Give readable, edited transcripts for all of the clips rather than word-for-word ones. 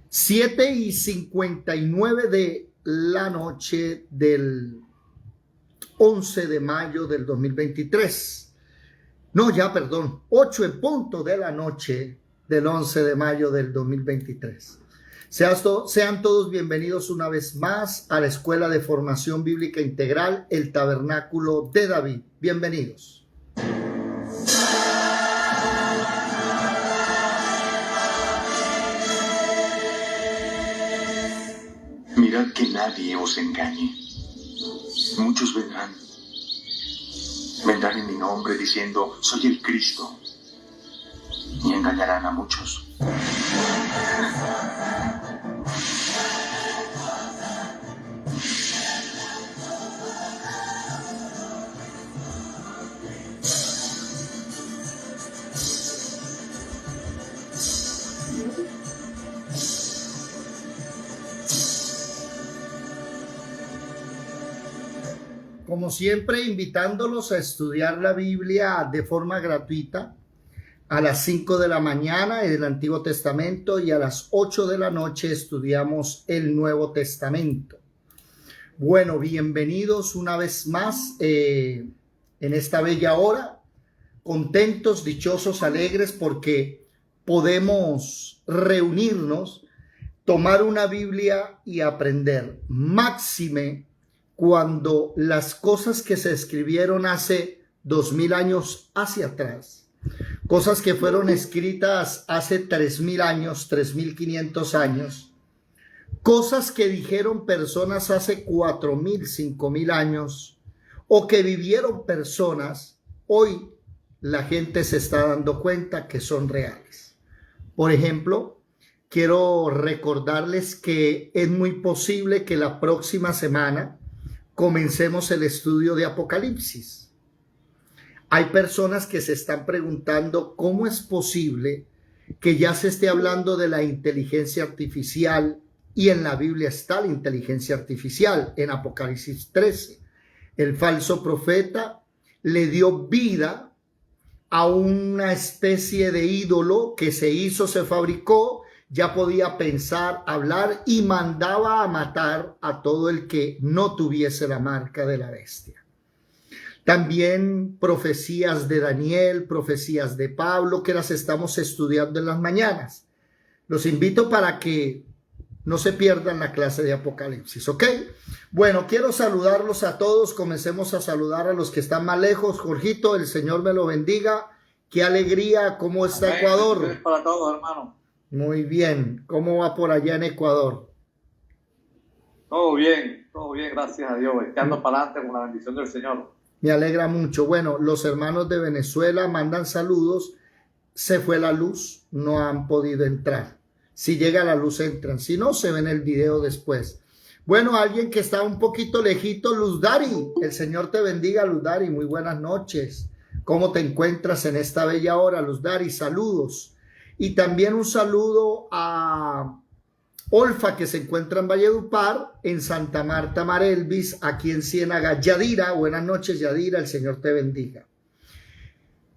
7:59 de la noche del 11 de mayo del 2023. No, ya, perdón, 8 en punto de la noche del 11 de mayo del 2023. Sean todos bienvenidos una vez más a la Escuela de Formación Bíblica Integral, el Tabernáculo de David. Bienvenidos. Mirad que nadie os engañe. Muchos vendrán en mi nombre diciendo, soy el Cristo, y engañarán a muchos. Como siempre, invitándolos a estudiar la Biblia de forma gratuita a las 5 de la mañana en el Antiguo Testamento y a las 8 de la noche estudiamos el Nuevo Testamento. Bueno, bienvenidos una vez más en esta bella hora, contentos, dichosos, alegres porque podemos reunirnos, tomar una Biblia y aprender. Máxime cuando las cosas que se escribieron hace 2000 años hacia atrás, cosas que fueron escritas hace 3000 años, 3500 años, cosas que dijeron personas hace 4000, 5000 años, o que vivieron personas, hoy la gente se está dando cuenta que son reales. Por ejemplo, quiero recordarles que es muy posible que la próxima semana comencemos el estudio de Apocalipsis. Hay personas que se están preguntando cómo es posible que ya se esté hablando de la inteligencia artificial y en la Biblia está la inteligencia artificial. En Apocalipsis 13, el falso profeta le dio vida a una especie de ídolo que se hizo, se fabricó, ya podía pensar, hablar y mandaba a matar a todo el que no tuviese la marca de la bestia. También profecías de Daniel, profecías de Pablo, que las estamos estudiando en las mañanas. Los invito para que no se pierdan la clase de Apocalipsis, ¿ok? Bueno, quiero saludarlos a todos. Comencemos a saludar a los que están más lejos. Jorgito, el Señor me lo bendiga. Qué alegría. ¿Cómo está Amén. Ecuador? Para todos, hermano. Muy bien. ¿Cómo va por allá en Ecuador? Todo bien, gracias a Dios. Echando para adelante con la bendición del Señor. Me alegra mucho. Bueno, los hermanos de Venezuela mandan saludos. Se fue la luz, no han podido entrar. Si llega la luz, entran. Si no, se ven el video después. Bueno, alguien que está un poquito lejito, Luz Dari. El Señor te bendiga, Luz Dari. Muy buenas noches. ¿Cómo te encuentras en esta bella hora, Luz Dari? Saludos. Y también un saludo a Olfa, que se encuentra en Valledupar, en Santa Marta, Marelvis, aquí en Ciénaga. Yadira, buenas noches, Yadira, el Señor te bendiga.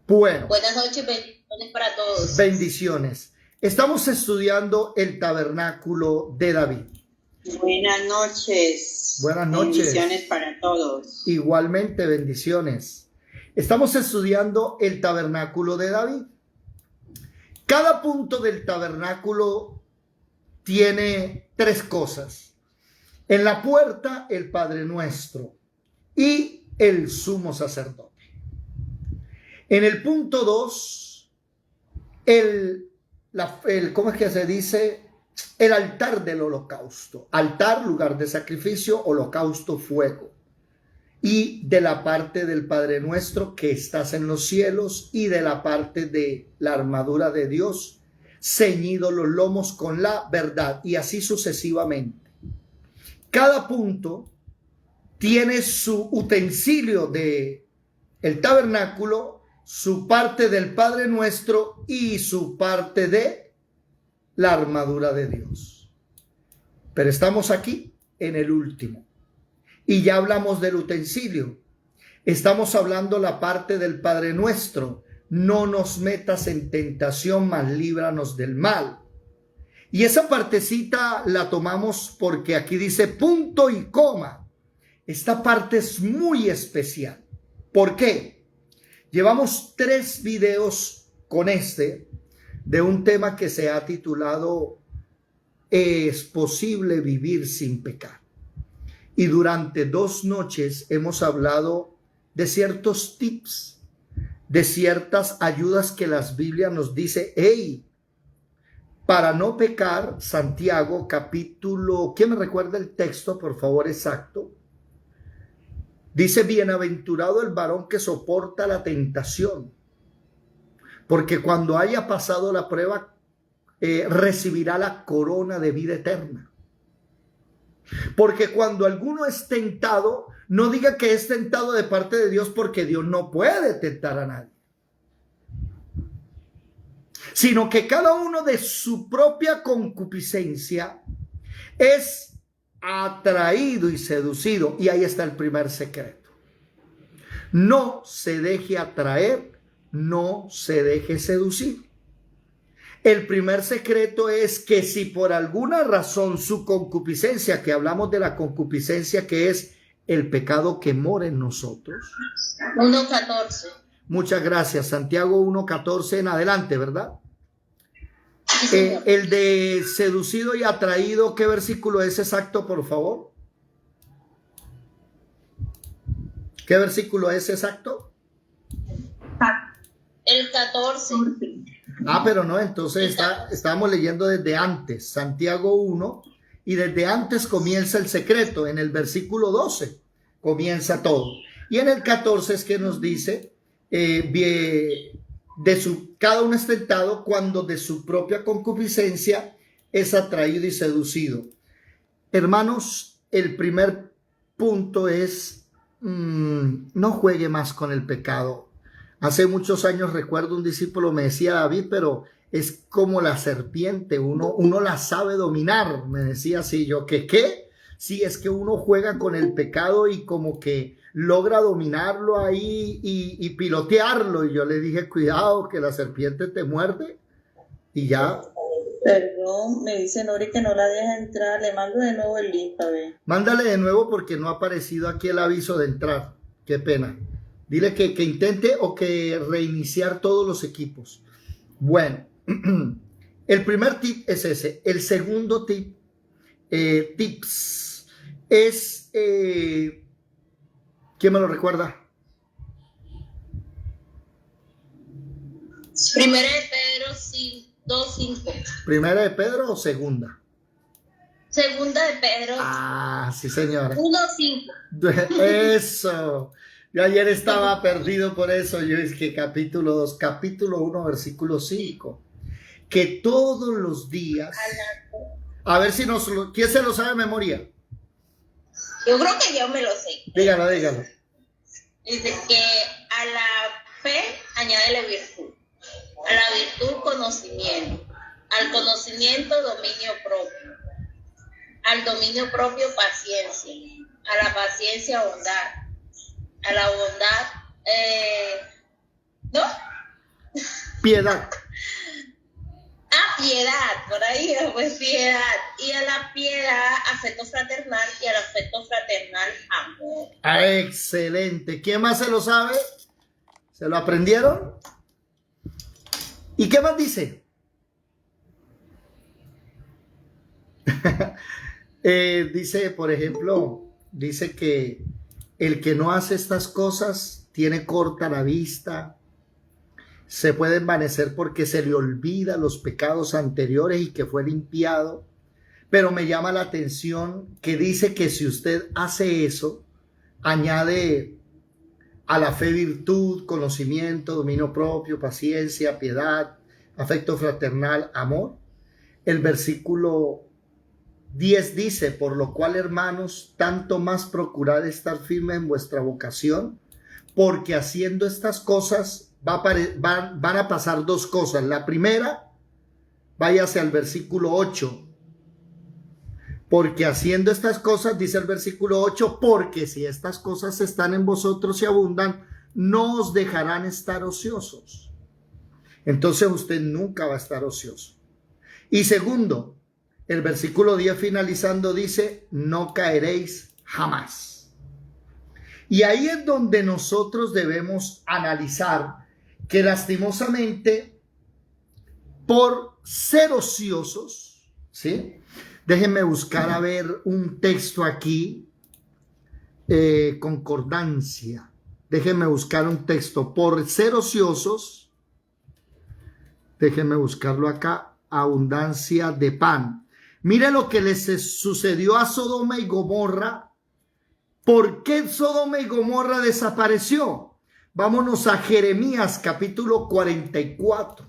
Bueno. Buenas noches, bendiciones para todos. Bendiciones. Estamos estudiando el Tabernáculo de David. Buenas noches. Buenas noches. Bendiciones para todos. Igualmente, bendiciones. Estamos estudiando el Tabernáculo de David. Cada punto del tabernáculo tiene tres cosas. En la puerta, el Padre Nuestro y el sumo sacerdote. En el punto 2, ¿cómo es que se dice? El altar del holocausto. Altar, lugar de sacrificio, holocausto, fuego. Y de la parte del Padre Nuestro que estás en los cielos y de la parte de la armadura de Dios, ceñido los lomos con la verdad y así sucesivamente. Cada punto tiene su utensilio de el tabernáculo, su parte del Padre Nuestro y su parte de la armadura de Dios. Pero estamos aquí en el último. Y ya hablamos del utensilio. Estamos hablando la parte del Padre Nuestro. No nos metas en tentación, mas líbranos del mal. Y esa partecita la tomamos porque aquí dice punto y coma. Esta parte es muy especial. ¿Por qué? Llevamos 3 videos con de un tema que se ha titulado ¿Es posible vivir sin pecar? Y durante 2 noches hemos hablado de ciertos tips, de ciertas ayudas que la Biblia nos dice, hey, para no pecar. Santiago capítulo, ¿quién me recuerda el texto, por favor, exacto? Dice, bienaventurado el varón que soporta la tentación, porque cuando haya pasado la prueba, recibirá la corona de vida eterna. Porque cuando alguno es tentado, no diga que es tentado de parte de Dios, porque Dios no puede tentar a nadie, sino que cada uno de su propia concupiscencia es atraído y seducido. Y ahí está el primer secreto. No se deje atraer, no se deje seducir. El primer secreto es que si por alguna razón su concupiscencia, que hablamos de la concupiscencia, que es el pecado que mora en nosotros. 1:14. Muchas gracias. Santiago 1:14 en adelante, ¿verdad? El de seducido y atraído, ¿qué versículo es exacto, por favor? ¿Qué versículo es exacto? El 14. Pero no, entonces estábamos leyendo desde antes, Santiago 1, y desde antes comienza el secreto. En el versículo 12 comienza todo. Y en el 14 es que nos dice, cada uno es tentado cuando de su propia concupiscencia es atraído y seducido. Hermanos, el primer punto es, no juegue más con el pecado. Hace muchos años recuerdo un discípulo me decía, David, pero es como la serpiente, uno la sabe dominar. Me decía así, yo, ¿qué? Sí, es que uno juega con el pecado y como que logra dominarlo ahí y pilotearlo. Y yo le dije, cuidado, que la serpiente te muerde y ya. Perdón, me dice Nori que no la deja entrar. Le mando de nuevo el link, a ver. Mándale de nuevo porque no ha aparecido aquí el aviso de entrar. Qué pena. Dile que intente o que reiniciar todos los equipos. Bueno, el primer tip es ese. El segundo tip, tips, es... ¿quién me lo recuerda? Primera de Pedro 2:5. ¿Primera de Pedro o segunda? Segunda de Pedro. Sí, señora. 1:5. Eso. Yo ayer estaba perdido por eso. Yo es que capítulo 2, capítulo 1, versículo 5. Que todos los días... A ver si ¿quién se lo sabe de memoria? Yo creo que yo me lo sé. Dígalo. Dice que a la fe añádele virtud. A la virtud conocimiento. Al conocimiento dominio propio. Al dominio propio paciencia. A la paciencia bondad. A la bondad, ¿no? Piedad. Piedad, por ahí, pues piedad. Y a la piedad, afecto fraternal, y al afecto fraternal, amor. Excelente. ¿Quién más se lo sabe? ¿Se lo aprendieron? ¿Y qué más dice? Dice, por ejemplo, dice que el que no hace estas cosas tiene corta la vista, se puede envanecer porque se le olvida los pecados anteriores y que fue limpiado. Pero me llama la atención que dice que si usted hace eso, añade a la fe virtud, conocimiento, dominio propio, paciencia, piedad, afecto fraternal, amor. El versículo 10 dice, por lo cual, hermanos, tanto más procurad estar firmes en vuestra vocación, porque haciendo estas cosas van a pasar 2 cosas. La primera, váyase al versículo 8. Porque haciendo estas cosas, dice el versículo 8, porque si estas cosas están en vosotros y abundan, no os dejarán estar ociosos. Entonces usted nunca va a estar ocioso. Y segundo, el versículo 10 finalizando dice, no caeréis jamás. Y ahí es donde nosotros debemos analizar que lastimosamente por ser ociosos, ¿sí? Déjenme buscar a ver un texto aquí, concordancia. Déjenme buscar un texto. Por ser ociosos, déjenme buscarlo acá, abundancia de pan. Mire lo que les sucedió a Sodoma y Gomorra. ¿Por qué Sodoma y Gomorra desapareció? Vámonos a Jeremías capítulo 44.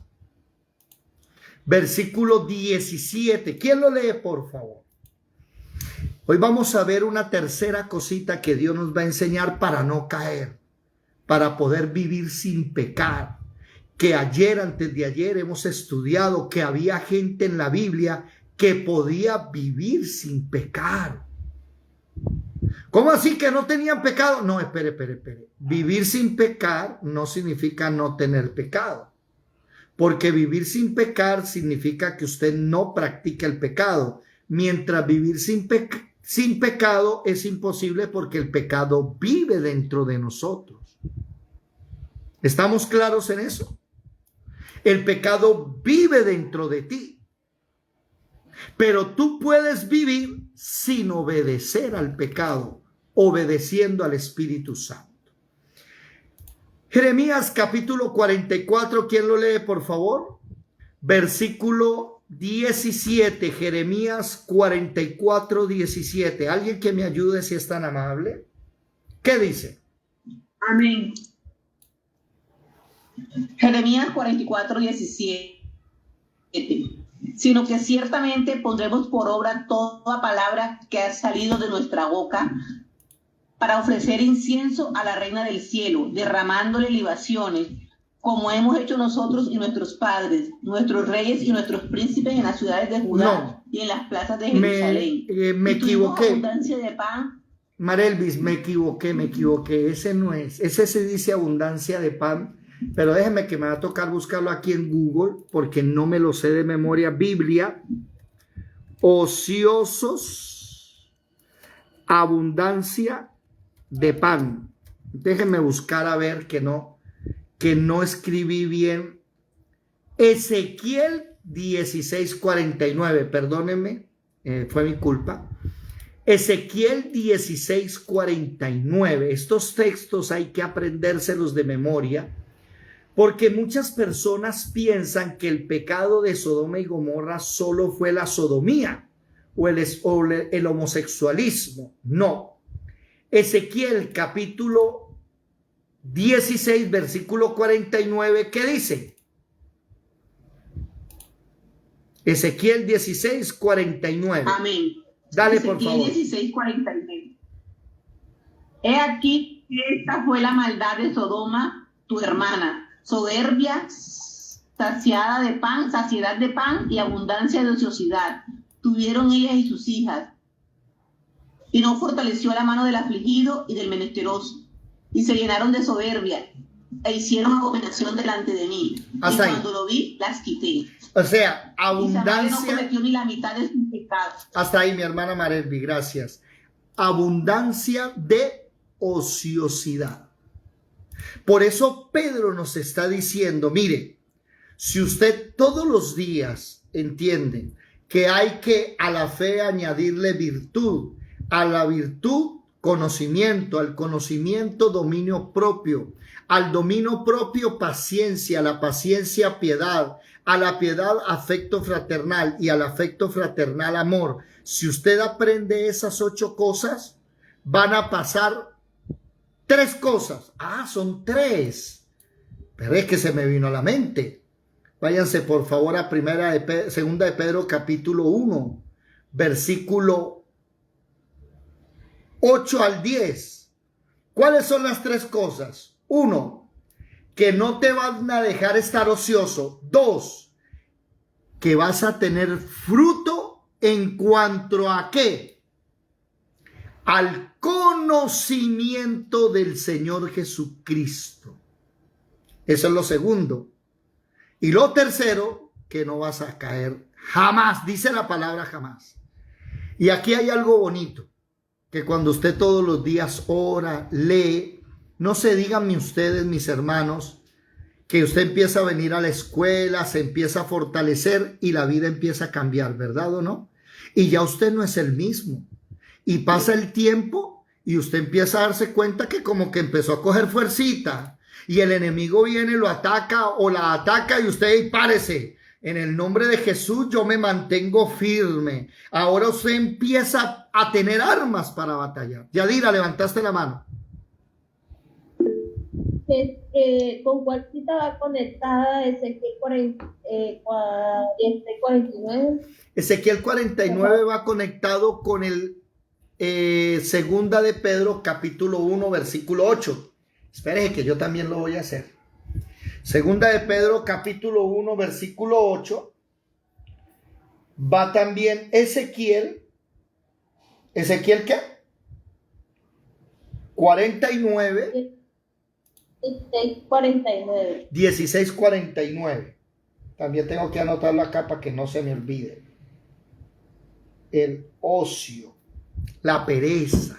Versículo 17. ¿Quién lo lee, por favor? Hoy vamos a ver una tercera cosita que Dios nos va a enseñar para no caer, para poder vivir sin pecar. Que ayer, antes de ayer, hemos estudiado que había gente en la Biblia que podía vivir sin pecar. ¿Cómo así que no tenían pecado? No, espere. Vivir sin pecar no significa no tener pecado. Porque vivir sin pecar significa que usted no practica el pecado. Mientras vivir sin pecado es imposible porque el pecado vive dentro de nosotros. ¿Estamos claros en eso? El pecado vive dentro de ti. Pero tú puedes vivir sin obedecer al pecado, obedeciendo al Espíritu Santo. Jeremías capítulo 44, ¿quién lo lee, por favor? Versículo 17, Jeremías 44, 17. ¿Alguien que me ayude si es tan amable? ¿Qué dice? Amén. Jeremías 44, 17. Sino que ciertamente pondremos por obra toda palabra que ha salido de nuestra boca, para ofrecer incienso a la reina del cielo, derramándole libaciones, como hemos hecho nosotros y nuestros padres, nuestros reyes y nuestros príncipes en las ciudades de Judá y en las plazas de Jerusalén. Me equivoqué. Abundancia de pan. Marelvis, me equivoqué. Ese no es. Ese se dice abundancia de pan, pero déjeme que me va a tocar buscarlo aquí en Google, porque no me lo sé de memoria. Biblia, ociosos, abundancia de pan. Déjenme buscar a ver que no escribí bien. Ezequiel 16:49, perdónenme, fue mi culpa. Ezequiel 16:49. Estos textos hay que aprendérselos de memoria, porque muchas personas piensan que el pecado de Sodoma y Gomorra solo fue la sodomía o el homosexualismo. No. Ezequiel capítulo 16, versículo 49, ¿qué dice? Ezequiel 16, 49. Amén. Dale, Ezequiel, por favor. 16, 49. He aquí que esta fue la maldad de Sodoma, tu hermana, soberbia, saciedad de pan y abundancia de ociosidad. Tuvieron ellas y sus hijas. Y no fortaleció la mano del afligido y del menesteroso. Y se llenaron de soberbia e hicieron abominación delante de mí. Hasta y cuando lo vi, las quité. O sea, Y abundancia. no cometió ni la mitad de sus pecados. Hasta ahí, mi hermana Marelvi, gracias. Abundancia de ociosidad. Por eso Pedro nos está diciendo, mire, si usted todos los días entiende que hay que a la fe añadirle virtud, a la virtud conocimiento, al conocimiento dominio propio, al dominio propio paciencia, a la paciencia piedad, a la piedad afecto fraternal y al afecto fraternal amor. Si usted aprende esas 8 cosas, van a pasar 3 cosas. Ah, son 3. Pero es que se me vino a la mente. Váyanse por favor a segunda de Pedro capítulo 1, versículo 8 al 10. ¿Cuáles son las 3 cosas? 1, que no te van a dejar estar ocioso. 2, que vas a tener fruto en cuanto a ¿qué? Al conocimiento del Señor Jesucristo. Eso es lo segundo. Y lo tercero, que no vas a caer Jamás, dice la palabra jamás. Y aquí hay algo bonito, que cuando usted todos los días ora, lee, no se díganme ustedes, mis hermanos, que usted empieza a venir a la escuela, se empieza a fortalecer y la vida empieza a cambiar, ¿verdad o no? Y ya usted no es el mismo. Y pasa el tiempo y usted empieza a darse cuenta que como que empezó a coger fuercita y el enemigo viene, lo ataca o la ataca y usted ahí párese. En el nombre de Jesús yo me mantengo firme. Ahora usted empieza a tener armas para batallar. Yadira, levantaste la mano. ¿Con cuál cita va conectada Ezequiel 49? Ezequiel 49 va conectado con el segunda de Pedro capítulo 1 versículo 8. Espere que yo también lo voy a hacer. Segunda de Pedro capítulo 1 versículo 8. Va también Ezequiel. ¿Ezequiel qué? 49. 49. 16:49. También tengo que anotarlo acá para que no se me olvide. El ocio, la pereza.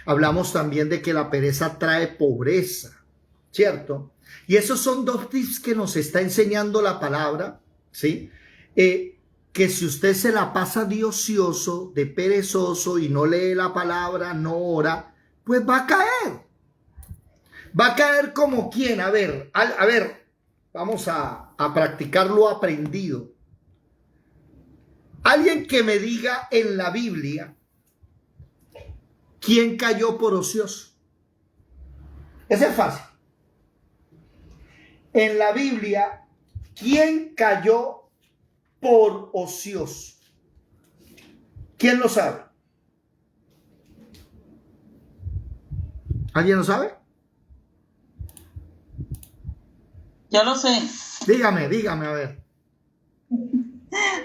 Hablamos también de que la pereza trae pobreza, ¿cierto? Y esos son dos tips que nos está enseñando la palabra, ¿sí? Que si usted se la pasa de ocioso, de perezoso y no lee la palabra, no ora, pues va a caer. Va a caer como quien, a ver, vamos a practicar lo aprendido. Alguien que me diga en la Biblia quién cayó por ocioso. Ese es fácil. En la Biblia, ¿quién cayó por ocioso? ¿Quién lo sabe? ¿Alguien lo sabe? Yo lo sé. Dígame, a ver.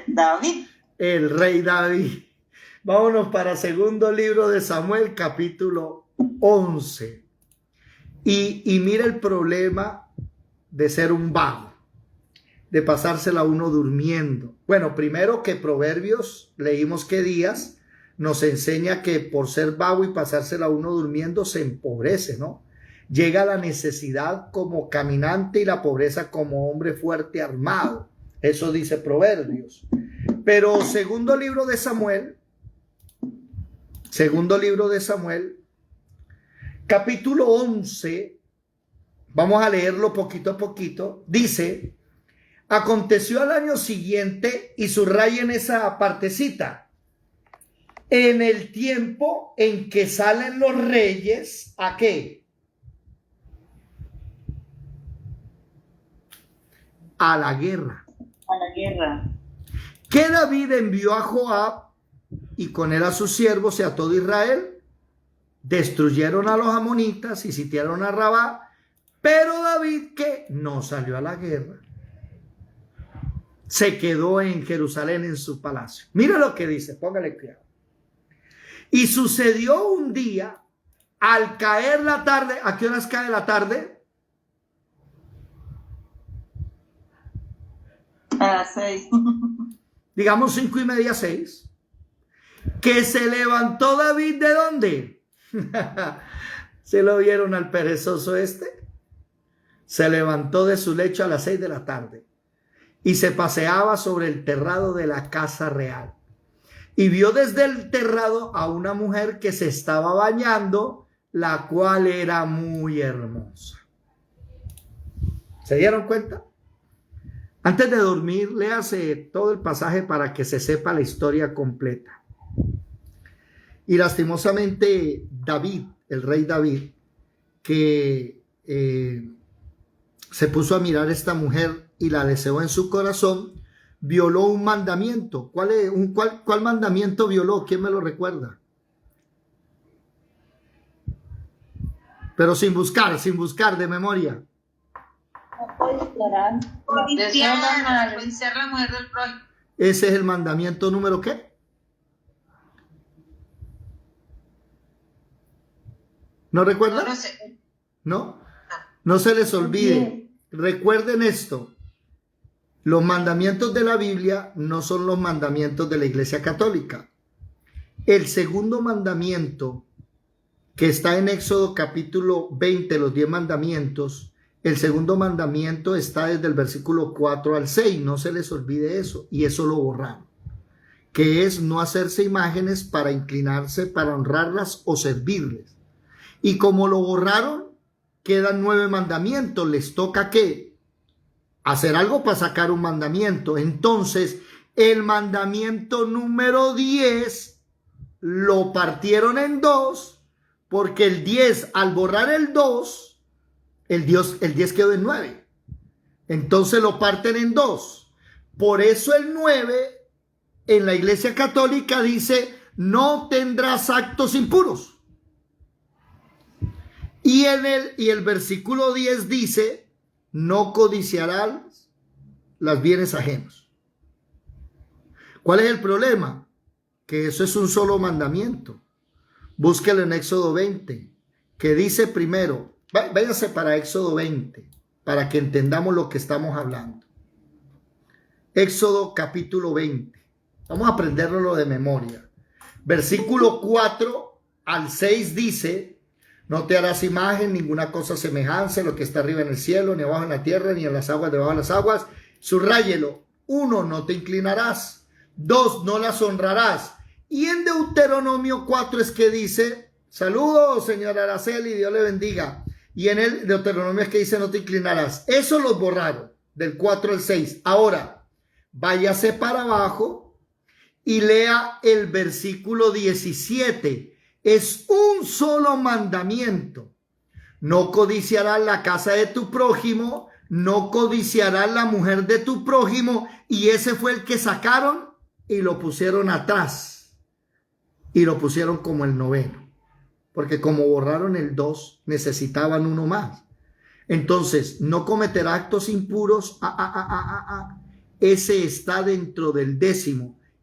David. El rey David. Vámonos para segundo libro de Samuel, capítulo 11. Y mira el problema de ser un vago, de pasársela uno durmiendo. Bueno, primero que Proverbios, leímos que Días nos enseña que por ser vago y pasársela uno durmiendo se empobrece, ¿no? Llega la necesidad como caminante y la pobreza como hombre fuerte armado. Eso dice Proverbios. Pero segundo libro de Samuel, capítulo 11, vamos a leerlo poquito a poquito, dice: aconteció al año siguiente, y subrayen esa partecita, en el tiempo en que salen los reyes, ¿a qué? A la guerra. A la guerra. Que David envió a Joab y con él a sus siervos y a todo Israel. Destruyeron a los amonitas y sitiaron a Rabá, pero David que no salió a la guerra, se quedó en Jerusalén en su palacio. Mira lo que dice, póngale cuidado. Y sucedió un día, al caer la tarde. ¿A qué horas cae la tarde? A las 6. Digamos 5:30, 6. Que se levantó David, ¿de dónde? ¿Se lo vieron al perezoso este? Se levantó de su lecho a las 6 de la tarde y se paseaba sobre el terrado de la casa real. Y vio desde el terrado a una mujer que se estaba bañando, la cual era muy hermosa. ¿Se dieron cuenta? Antes de dormir, léase todo el pasaje para que se sepa la historia completa. Y lastimosamente David, el rey David, que se puso a mirar a esta mujer y la deseó en su corazón, violó un mandamiento. ¿Cuál mandamiento violó? ¿Quién me lo recuerda? Pero sin buscar de memoria. Codiciar la mujer del prójimo. Ese es el mandamiento número ¿qué? ¿No recuerdan? No lo sé. ¿No? No se les olvide. Recuerden esto. Los mandamientos de la Biblia no son los mandamientos de la Iglesia Católica. El segundo mandamiento que está en Éxodo capítulo 20, los 10 mandamientos, el segundo mandamiento está desde el versículo 4 al 6, no se les olvide eso, y eso lo borraron, que es no hacerse imágenes para inclinarse, para honrarlas o servirles. Y como lo borraron, quedan 9 mandamientos, les toca ¿qué? Hacer algo para sacar un mandamiento. Entonces, el mandamiento número 10 lo partieron en 2, porque el 10, al borrar el 2, el 10 quedó en 9. Entonces lo parten en 2. Por eso el 9 en la Iglesia Católica dice, no tendrás actos impuros. Y el versículo 10 dice, no codiciarás los bienes ajenos. ¿Cuál es el problema? Que eso es un solo mandamiento. Búsquelo en Éxodo 20, que dice primero, váyase para Éxodo 20, para que entendamos lo que estamos hablando. Éxodo capítulo 20. Vamos a aprenderlo de memoria. Versículo 4 al 6 dice, no te harás imagen, ninguna cosa semejanza, lo que está arriba en el cielo, ni abajo en la tierra, ni en las aguas debajo de las aguas. Subráyelo. 1, no te inclinarás. 2, no las honrarás. Y en Deuteronomio 4 es que dice, saludos, señora Araceli, Dios le bendiga. Y en el Deuteronomio es que dice, no te inclinarás. Eso los borraron, del 4 al 6. Ahora, váyase para abajo y lea el versículo 17. Es un solo mandamiento. No codiciarás la casa de tu prójimo, no codiciarás la mujer de tu prójimo. Y ese fue el que sacaron y lo pusieron atrás. Y lo pusieron como el 9. Porque como borraron el 2, necesitaban uno más. Entonces, no cometerá actos impuros. Ese está dentro del 10,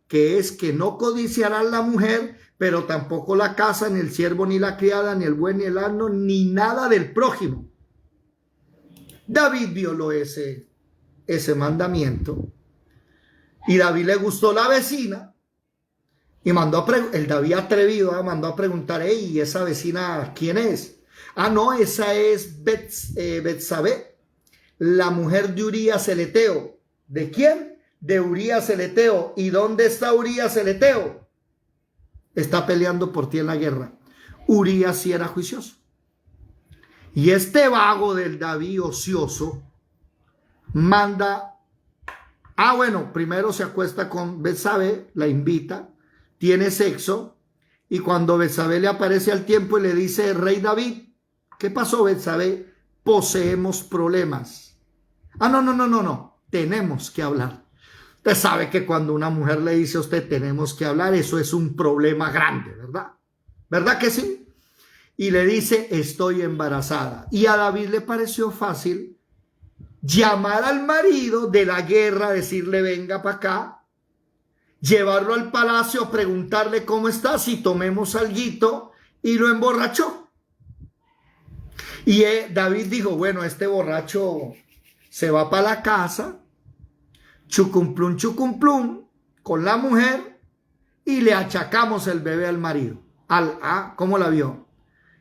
que es que no codiciarán la mujer, pero tampoco la casa, ni el siervo, ni la criada, ni el buey, ni el asno, ni nada del prójimo. David violó ese mandamiento. Y David le gustó la vecina. Y el David atrevido mandó a preguntar, ¿y esa vecina quién es? No, esa es Betsabé, la mujer de Urías el Eteo. ¿De quién? De Urías el Eteo. ¿Y dónde está Urías el Eteo? Está peleando por ti en la guerra. Urías sí era juicioso. Y este vago del David ocioso manda, primero se acuesta con Betsabé, la invita, tiene sexo, y cuando Betsabé le aparece al tiempo y le dice, rey David, ¿qué pasó, Betsabé? Poseemos problemas. No, tenemos que hablar. Usted sabe que cuando una mujer le dice a usted, tenemos que hablar, eso es un problema grande, ¿verdad? ¿Verdad que sí? Y le dice, estoy embarazada. Y a David le pareció fácil llamar al marido de la guerra, decirle, venga para acá, llevarlo al palacio, preguntarle cómo está, si tomemos alguito, y lo emborrachó. Y David dijo, bueno, este borracho se va para la casa, chucumplum, con la mujer, y le achacamos el bebé al marido. ¿Cómo la vio?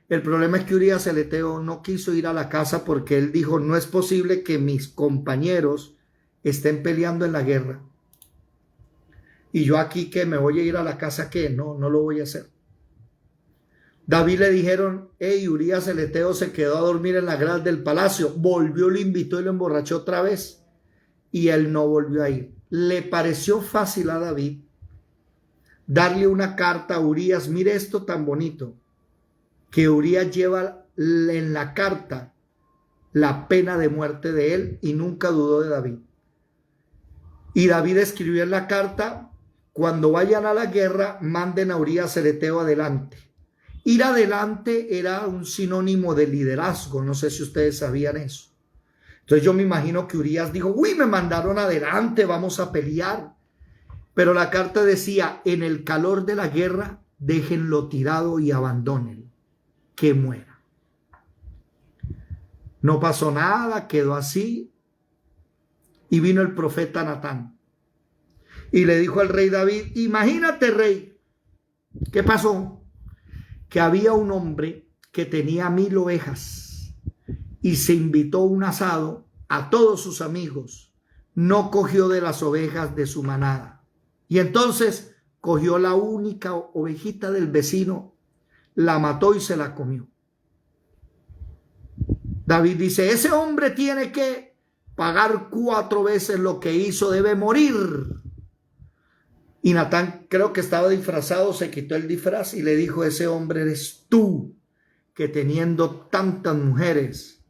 El problema es que Urías el Eteo no quiso ir a la casa porque él dijo, no es posible que mis compañeros estén peleando en la guerra. Y yo aquí que me voy a ir a la casa, ¿qué? No lo voy a hacer. David le dijeron, Urías el Eteo se quedó a dormir en la grada del palacio. Volvió, lo invitó y lo emborrachó otra vez. Y él no volvió a ir. Le pareció fácil a David darle una carta a Urías. Mire esto tan bonito, que Urías lleva en la carta la pena de muerte de él y nunca dudó de David. Y David escribió en la carta, cuando vayan a la guerra, manden a Urías el Eteo adelante. Ir adelante era un sinónimo de liderazgo, no sé si ustedes sabían eso. Entonces yo me imagino que Urías dijo, me mandaron adelante, vamos a pelear. Pero la carta decía, en el calor de la guerra, déjenlo tirado y abandónenlo, que muera. No pasó nada, quedó así. Y vino el profeta Natán y le dijo al rey David, imagínate, rey, ¿qué pasó? Que había un hombre que tenía 1000 ovejas y se invitó a un asado a todos sus amigos. No cogió de las ovejas de su manada. Y entonces cogió la única ovejita del vecino, la mató y se la comió. David dice, ese hombre tiene que pagar 4 veces lo que hizo, debe morir. Y Natán, creo que estaba disfrazado, se quitó el disfraz y le dijo, ese hombre eres tú, que teniendo tantas mujeres,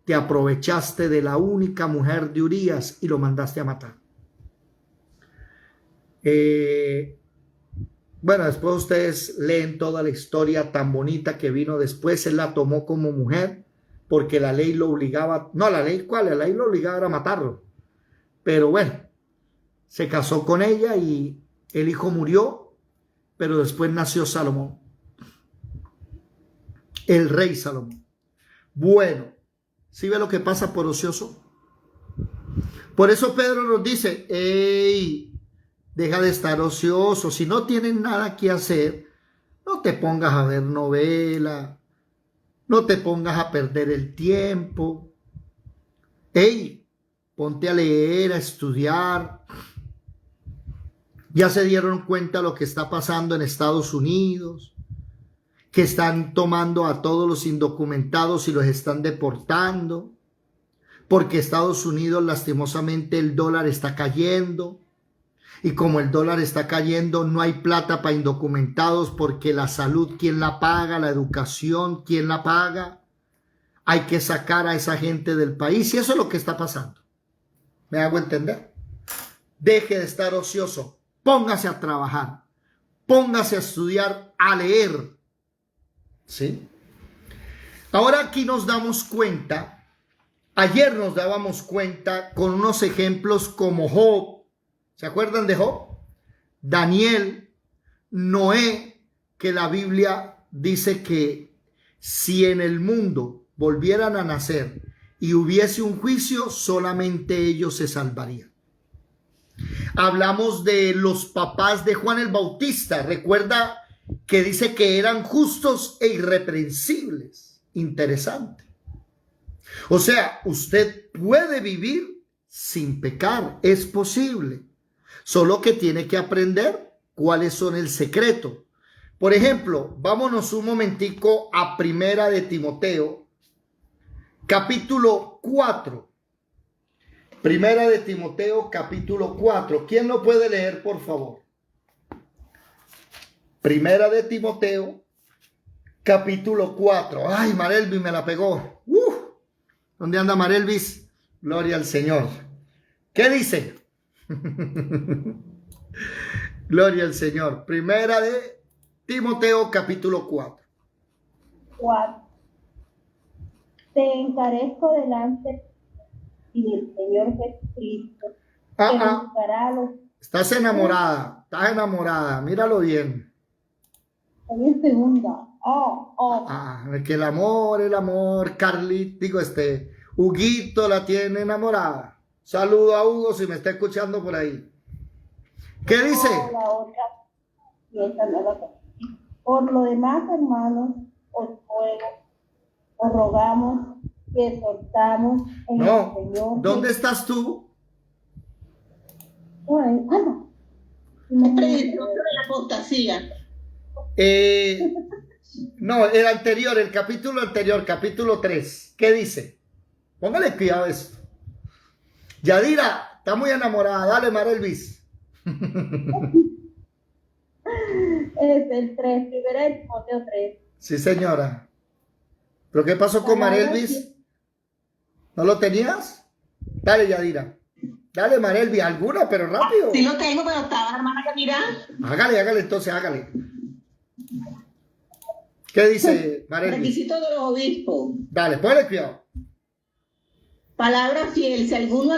te aprovechaste de la única mujer de Urías y lo mandaste a matar. Bueno, después ustedes leen toda la historia tan bonita que vino después. Él la tomó como mujer porque la ley lo obligaba, no, la ley cuál, la ley lo obligaba a matarlo. Pero bueno, se casó con ella y el hijo murió, pero después nació Salomón, el rey Salomón. Bueno, ¿sí ve lo que pasa por ocioso? Por eso Pedro nos dice, hey, deja de estar ocioso. Si no tienes nada que hacer, no te pongas a ver novela, no te pongas a perder el tiempo. Hey, ponte a leer, a estudiar. Ya se dieron cuenta lo que está pasando en Estados Unidos, que están tomando a todos los indocumentados y los están deportando, porque Estados Unidos, lastimosamente, el dólar está cayendo. Y como el dólar está cayendo, no hay plata para indocumentados, porque la salud, ¿quién la paga? La educación, ¿quién la paga? Hay que sacar a esa gente del país y eso es lo que está pasando. ¿Me hago entender? Deje de estar ocioso, póngase a trabajar, póngase a estudiar, a leer. ¿Sí? Ahora aquí nos damos cuenta, ayer nos dábamos cuenta con unos ejemplos como Job. ¿Se acuerdan de Job? Daniel, Noé, que la Biblia dice que si en el mundo volvieran a nacer y hubiese un juicio, solamente ellos se salvarían. Hablamos de los papás de Juan el Bautista. Recuerda que dice que eran justos e irreprensibles. Interesante. O sea, usted puede vivir sin pecar, es posible. Solo que tiene que aprender cuáles son el secreto. Por ejemplo, vámonos un momentico a Primera de Timoteo, capítulo 4. Primera de Timoteo, capítulo 4. ¿Quién lo puede leer, por favor? Primera de Timoteo, capítulo 4. Ay, Marelvis me la pegó. ¿Dónde anda Marelvis? Gloria al Señor. ¿Qué dice? Gloria al Señor. Primera de Timoteo, capítulo 4. 4. Te encarezco delante y del Señor Jesucristo, que juzgará a los... Estás enamorada, míralo bien. En segunda. Que el amor, Carly, Huguito la tiene enamorada. Saludo a Hugo si me está escuchando por ahí. ¿Qué dice? La otra, y esta no la tengo. Por lo demás, hermanos, os rogamos y exhortamos en el Señor. ¿Dónde estás tú? No. Predicador de la apostasía. No, el anterior, el capítulo anterior, capítulo 3. ¿Qué dice? Póngale cuidado a esto. Yadira, está muy enamorada. Dale, Marelvis. Es el 3, Primera de Timoteo 3. Sí, señora. ¿Pero qué pasó con Marelvis? ¿No lo tenías? Dale, Yadira. Dale, Marelvis, alguna, pero rápido. Sí lo tengo, pero estaba hermana Camila. Hágale, entonces, hágale. ¿Qué dice Marelvis? Requisito de los obispos. Dale, ponle cuidado. Palabra fiel, si alguno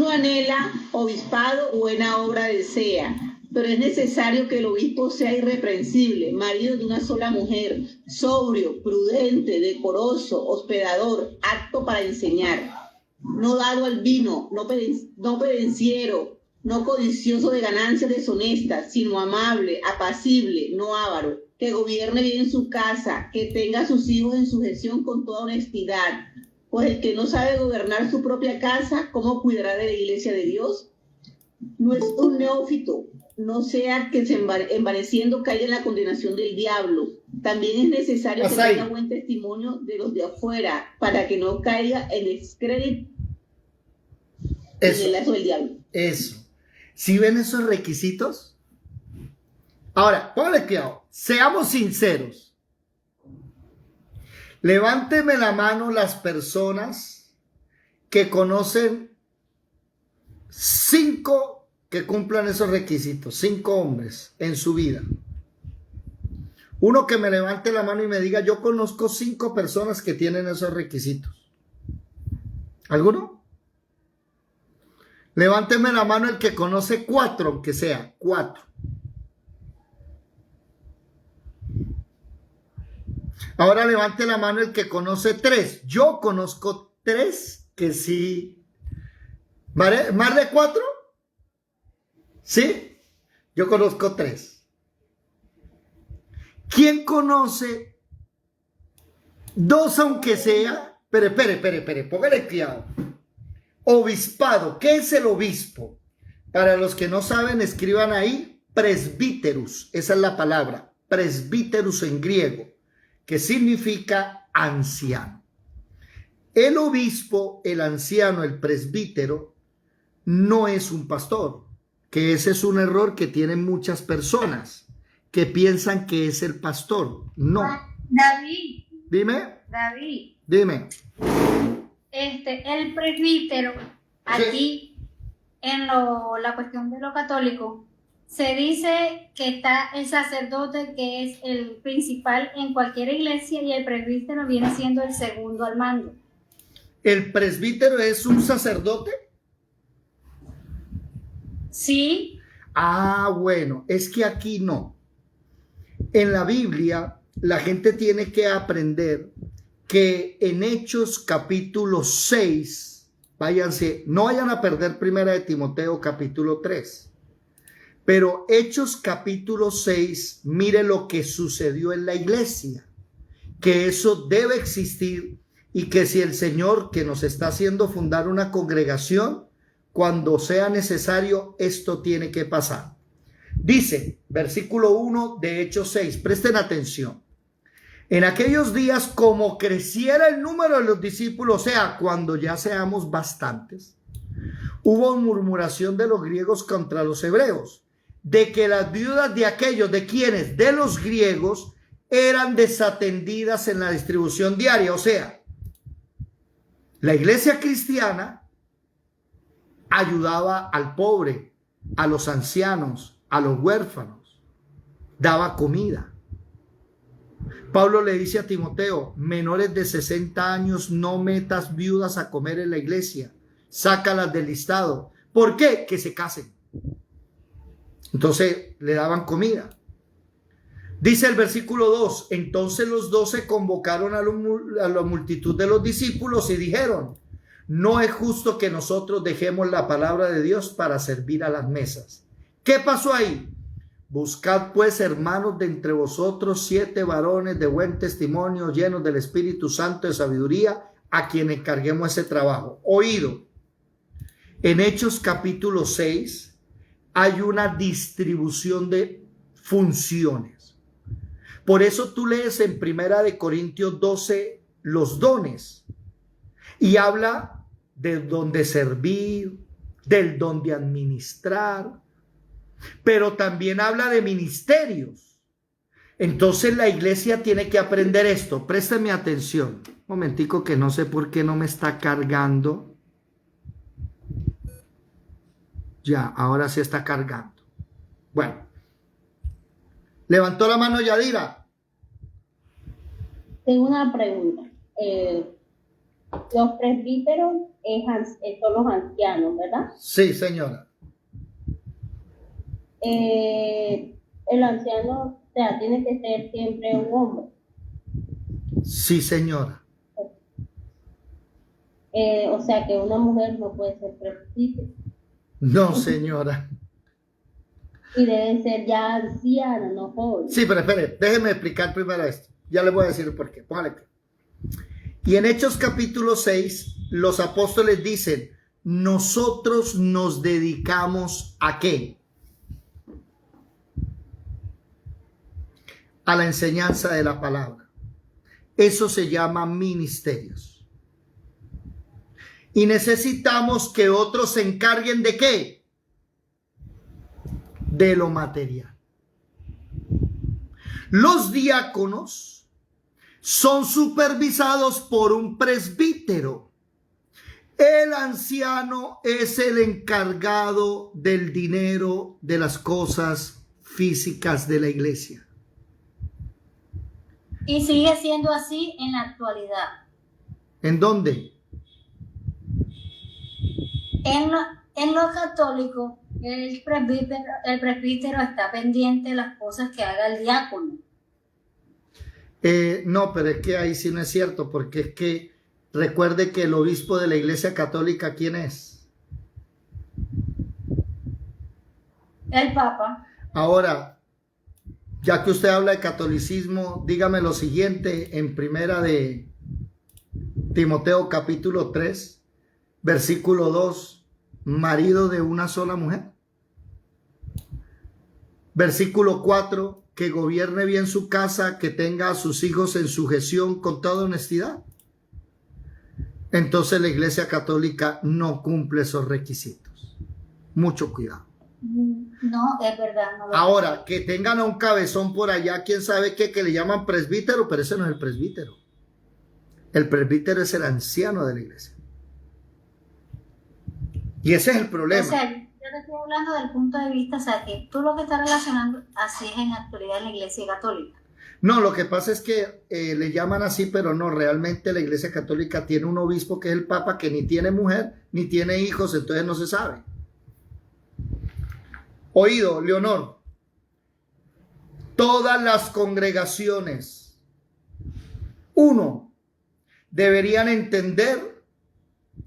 anhela obispado, buena obra desea, pero es necesario que el obispo sea irreprensible, marido de una sola mujer, sobrio, prudente, decoroso, hospedador, apto para enseñar, no dado al vino, no pendenciero, no codicioso de ganancias deshonestas, sino amable, apacible, no avaro, que gobierne bien su casa, que tenga a sus hijos en sujeción con toda honestidad. Pues el que no sabe gobernar su propia casa, ¿cómo cuidará de la iglesia de Dios? No es un neófito, no sea que envaneciendo caiga en la condenación del diablo. También es necesario que tenga buen testimonio de los de afuera, para que no caiga en descrédito en el lazo del diablo. Eso. ¿Sí ven esos requisitos? Ahora, póngale cuidado, seamos sinceros. Levánteme la mano las personas que conocen 5 que cumplan esos requisitos, 5 hombres en su vida. Uno que me levante la mano y me diga, yo conozco 5 personas que tienen esos requisitos. ¿Alguno? Levánteme la mano el que conoce 4, aunque sea 4. Ahora levante la mano el que conoce 3. Yo conozco 3 que sí. ¿Más de 4? ¿Sí? Yo conozco 3. ¿Quién conoce 2 aunque sea? Espere, póngale cuidado. Obispado. ¿Qué es el obispo? Para los que no saben, escriban ahí presbíterus. Esa es la palabra. Presbíterus en griego, que significa anciano. El obispo, el anciano, el presbítero, no es un pastor, que ese es un error que tienen muchas personas, que piensan que es el pastor. No. David. Dime. David. Dime. El presbítero, aquí, en la cuestión de lo católico, se dice que está el sacerdote, que es el principal en cualquier iglesia, y el presbítero viene siendo el segundo al mando. ¿El presbítero es un sacerdote? Sí. Ah, bueno, es que aquí no. En la Biblia, la gente tiene que aprender que en Hechos capítulo 6, váyanse, no vayan a perder Primera de Timoteo capítulo 3. Pero Hechos capítulo 6, mire lo que sucedió en la iglesia, que eso debe existir y que si el Señor que nos está haciendo fundar una congregación, cuando sea necesario, esto tiene que pasar. Dice, versículo 1 de Hechos 6, presten atención. En aquellos días, como creciera el número de los discípulos, o sea, cuando ya seamos bastantes, hubo murmuración de los griegos contra los hebreos, de que las viudas de aquellos, ¿de quienes? De los griegos, eran desatendidas en la distribución diaria. O sea, la iglesia cristiana ayudaba al pobre, a los ancianos, a los huérfanos, daba comida. Pablo le dice a Timoteo, menores de 60 años no metas viudas a comer en la iglesia, sácalas del listado. ¿Por qué? Que se casen. Entonces le daban comida. Dice el versículo 2, entonces los 12 convocaron a la multitud de los discípulos y dijeron, no es justo que nosotros dejemos la palabra de Dios para servir a las mesas. ¿Qué pasó ahí? Buscad pues, hermanos, de entre vosotros 7 varones de buen testimonio, llenos del Espíritu Santo de sabiduría, a quien encarguemos ese trabajo. Oído, en Hechos capítulo 6 hay una distribución de funciones. Por eso tú lees en Primera de Corintios 12 los dones y habla del don de servir, del don de administrar, pero también habla de ministerios. Entonces la iglesia tiene que aprender esto. Présteme atención. Un momentico que no sé por qué no me está cargando. Ya, ahora sí está cargando. Bueno. Levantó la mano Yadira. Tengo una pregunta. Los presbíteros son los ancianos, ¿verdad? Sí, señora. El anciano, o sea, tiene que ser siempre un hombre. Sí, señora. O sea que una mujer no puede ser presbítero No, señora. y debe ser ya anciana, no joven. Sí, pero espere, déjeme explicar primero esto. Ya le voy a decir el porqué. Póngale aquí. Y en Hechos capítulo 6, los apóstoles dicen, nosotros nos dedicamos ¿a qué? A la enseñanza de la palabra. Eso se llama ministerios. Y necesitamos que otros se encarguen ¿de qué? De lo material. Los diáconos son supervisados por un presbítero. El anciano es el encargado del dinero, de las cosas físicas de la iglesia. Y sigue siendo así en la actualidad. ¿En dónde? En lo católico, el presbítero está pendiente de las cosas que haga el diácono. No, pero es que ahí sí no es cierto, porque es que recuerde que el obispo de la Iglesia Católica, ¿quién es? El Papa. Ahora, ya que usted habla de catolicismo, dígame lo siguiente en primera de Timoteo capítulo 3, versículo 2, marido de una sola mujer. Versículo 4, que gobierne bien su casa, que tenga a sus hijos en sujeción con toda honestidad. Entonces la Iglesia Católica no cumple esos requisitos. Mucho cuidado. No, es verdad. No Ahora, que tengan a un cabezón por allá, quién sabe qué, que le llaman presbítero, pero ese no es el presbítero. El presbítero es el anciano de la iglesia. Y ese es el problema. O sea, yo te estoy hablando del punto de vista, o sea, que tú lo que estás relacionando así es en la actualidad en la Iglesia Católica. No, lo que pasa es que le llaman así, pero no, realmente la Iglesia Católica tiene un obispo que es el Papa, que ni tiene mujer, ni tiene hijos, entonces no se sabe. Oído, Leonor, todas las congregaciones, uno, deberían entender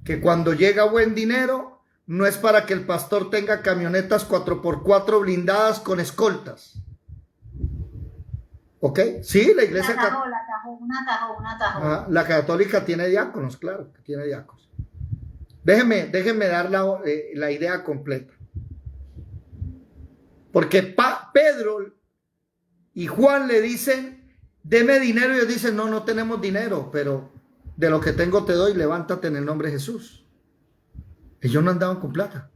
que cuando llega buen dinero, no es para que el pastor tenga camionetas 4x4 blindadas con escoltas. ¿Ok? Sí, la iglesia católica. Un atajo. La católica tiene diáconos, claro, que tiene diáconos. Déjenme dar la idea completa. Porque Pedro y Juan le dicen, deme dinero, y ellos dicen, no, no tenemos dinero, pero de lo que tengo te doy, levántate en el nombre de Jesús. Ellos no andaban con plata.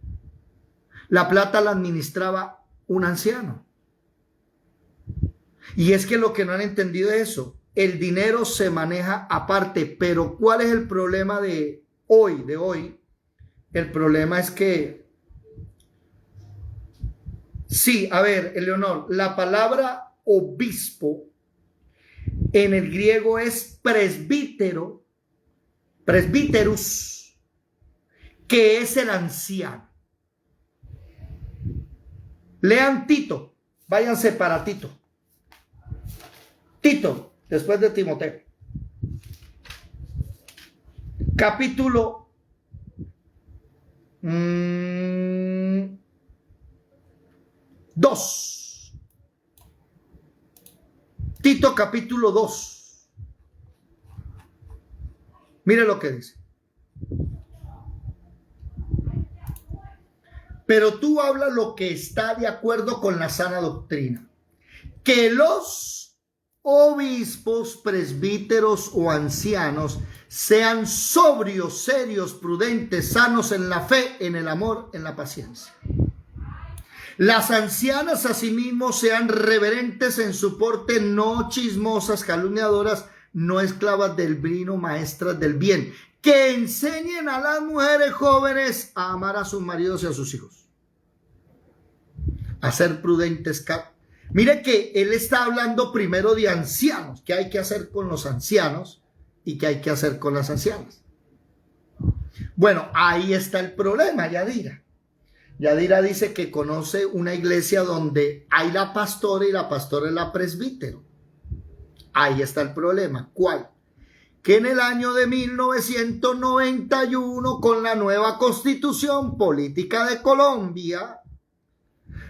La plata la administraba un anciano. Y es que lo que no han entendido es eso. El dinero se maneja aparte, pero ¿cuál es el problema de hoy? El problema es que, sí, a ver, Eleonor, la palabra obispo en el griego es presbítero, presbíterus, que es el anciano. Lean Tito, váyanse para Tito. Tito, después de Timoteo. Capítulo 2. Tito capítulo 2. Mire lo que dice. Pero tú hablas lo que está de acuerdo con la sana doctrina. Que los obispos, presbíteros o ancianos sean sobrios, serios, prudentes, sanos en la fe, en el amor, en la paciencia. Las ancianas asimismo sean reverentes en su porte, no chismosas, calumniadoras, no esclavas del vino, maestras del bien, que enseñen a las mujeres jóvenes a amar a sus maridos y a sus hijos, a ser prudentes. Mire que él está hablando primero de ancianos, qué hay que hacer con los ancianos y qué hay que hacer con las ancianas. Bueno, ahí está el problema, Yadira. Yadira dice que conoce una iglesia donde hay la pastora y la pastora es la presbítero. Ahí está el problema. ¿Cuál? que en el año de 1991, con la nueva Constitución Política de Colombia,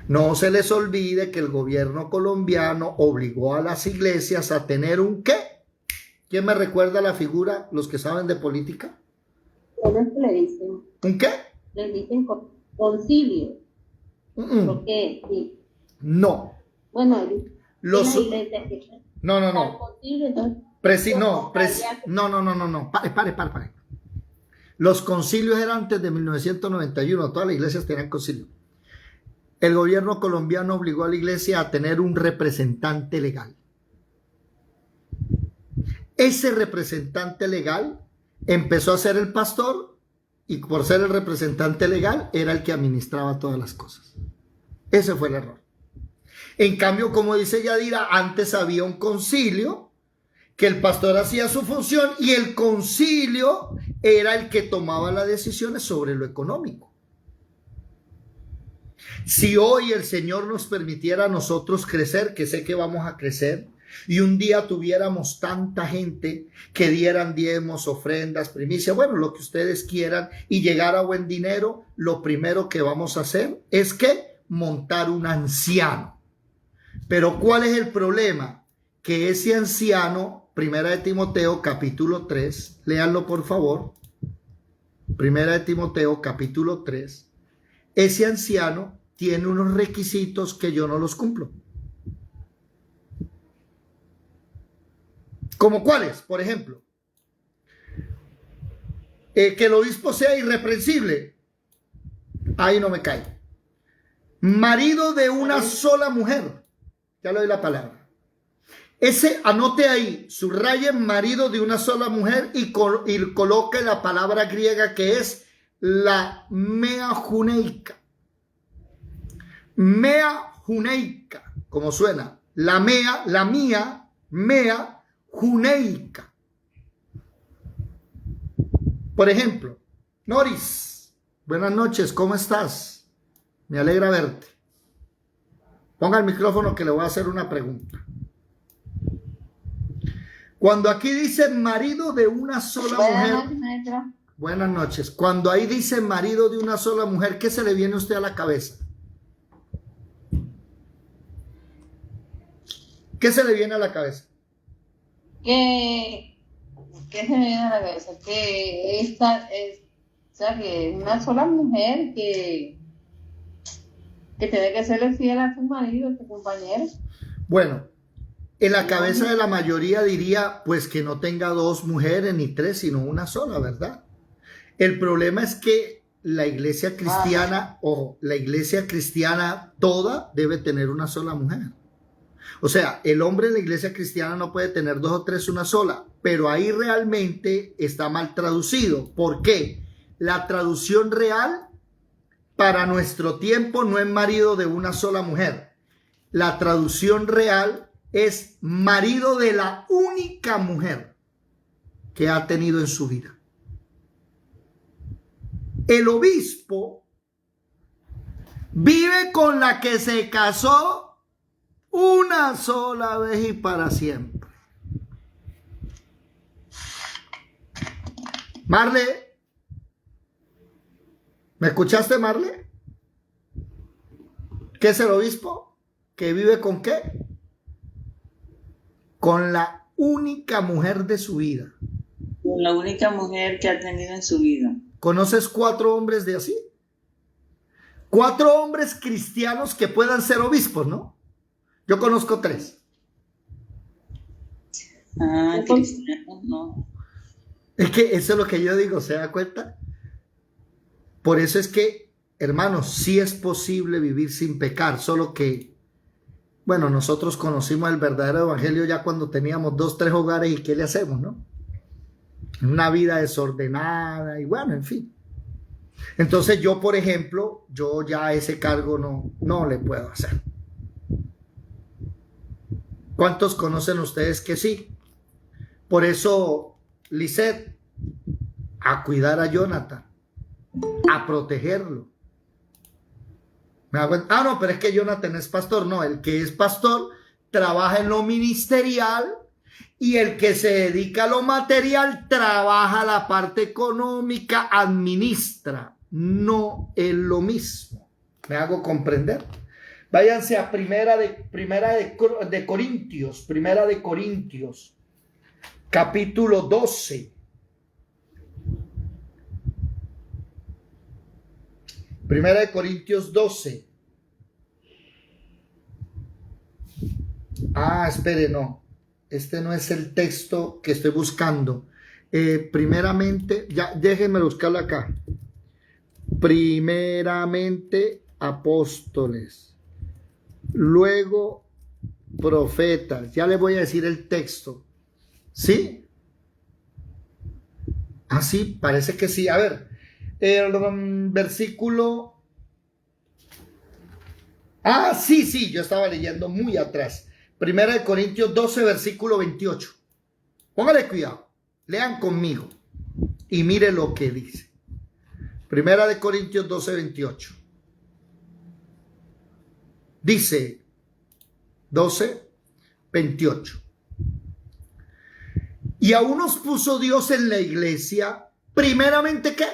no se les olvide que el gobierno colombiano obligó a las iglesias a tener un ¿qué? ¿Quién me recuerda la figura? Los que saben de política. ¿Cómo le dicen? ¿Un qué? Le dicen concilio. ¿Por qué? Sí. No. Bueno, Los... en la iglesia que No. al concilio, entonces, No. Pare. Los concilios eran antes de 1991. Todas las iglesias tenían concilio. El gobierno colombiano obligó a la iglesia a tener un representante legal. Ese representante legal empezó a ser el pastor y por ser el representante legal era el que administraba todas las cosas. Ese fue el error. En cambio, como dice Yadira, antes había un concilio que el pastor hacía su función y el concilio era el que tomaba las decisiones sobre lo económico. Si hoy el Señor nos permitiera a nosotros crecer, que sé que vamos a crecer, y un día tuviéramos tanta gente que dieran diezmos, ofrendas, primicias, bueno, lo que ustedes quieran, y llegara buen dinero, lo primero que vamos a hacer es que montar un anciano. Pero ¿cuál es el problema? Que ese anciano, Primera de Timoteo capítulo 3, léanlo por favor, Primera de Timoteo capítulo 3, ese anciano tiene unos requisitos que yo no los cumplo. ¿Como cuáles? Por ejemplo, que el obispo sea irreprensible. Ahí no me cae. Marido de una sola mujer. Ya le doy la palabra. Ese, anote ahí, subraye marido de una sola mujer y coloque la palabra griega que es la mea juneica. Mea juneica, como suena. La mía, mea juneica. Por ejemplo, Noris, buenas noches, ¿cómo estás? Me alegra verte. Ponga el micrófono que le voy a hacer una pregunta. Cuando aquí dice marido de una sola mujer. Buenas noches. Cuando ahí dice marido de una sola mujer, ¿qué se le viene a usted a la cabeza? ¿Qué se le viene a la cabeza? ¿Qué se me viene a la cabeza? Que esta es, o sea, que una sola mujer que tiene que serle fiel a su marido, a su compañero. Bueno, en la cabeza de la mayoría diría, pues que no tenga dos mujeres ni tres, sino una sola, ¿verdad? El problema es que la iglesia cristiana, ojo, la iglesia cristiana toda debe tener una sola mujer. O sea, el hombre en la iglesia cristiana no puede tener dos o tres, una sola, pero ahí realmente está mal traducido. ¿Por qué? La traducción real para nuestro tiempo no es marido de una sola mujer. La traducción real es marido de la única mujer que ha tenido en su vida. El obispo vive con la que se casó una sola vez y para siempre. Marle, ¿me escuchaste, Marle? ¿Qué es el obispo? ¿Que vive con qué? Con la única mujer de su vida. Con la única mujer que ha tenido en su vida. ¿Conoces 4 hombres de así? 4 hombres cristianos que puedan ser obispos, ¿no? Yo conozco 3. Ah, cristiano, no. Es que eso es lo que yo digo, ¿se da cuenta? Por eso es que, hermanos, sí es posible vivir sin pecar, solo que, bueno, nosotros conocimos el verdadero evangelio ya cuando teníamos 2, 3 hogares y ¿qué le hacemos, no? Una vida desordenada y bueno, en fin. Entonces yo, por ejemplo, yo ya ese cargo no le puedo hacer. ¿Cuántos conocen ustedes que sí? Por eso, Lisette, a cuidar a Jonathan, a protegerlo. Ah, no, pero es que Jonathan es pastor. No, el que es pastor trabaja en lo ministerial Y el que se dedica a lo material trabaja la parte económica, administra. No es lo mismo. ¿Me hago comprender? Váyanse a Primera de Corintios, capítulo 12. Primera de Corintios 12. Espere, no. Este no es el texto que estoy buscando. Primeramente, ya déjenme buscarlo acá. Primeramente apóstoles, luego profetas. Ya les voy a decir el texto. ¿Sí? Sí, parece que sí. A ver, el versículo. Sí, yo estaba leyendo muy atrás. Primera de Corintios 12, versículo 28. Póngale cuidado, lean conmigo y mire lo que dice. Primera de Corintios 12, 28. Dice 12, 28. Y aún nos puso Dios en la iglesia, primeramente, ¿qué?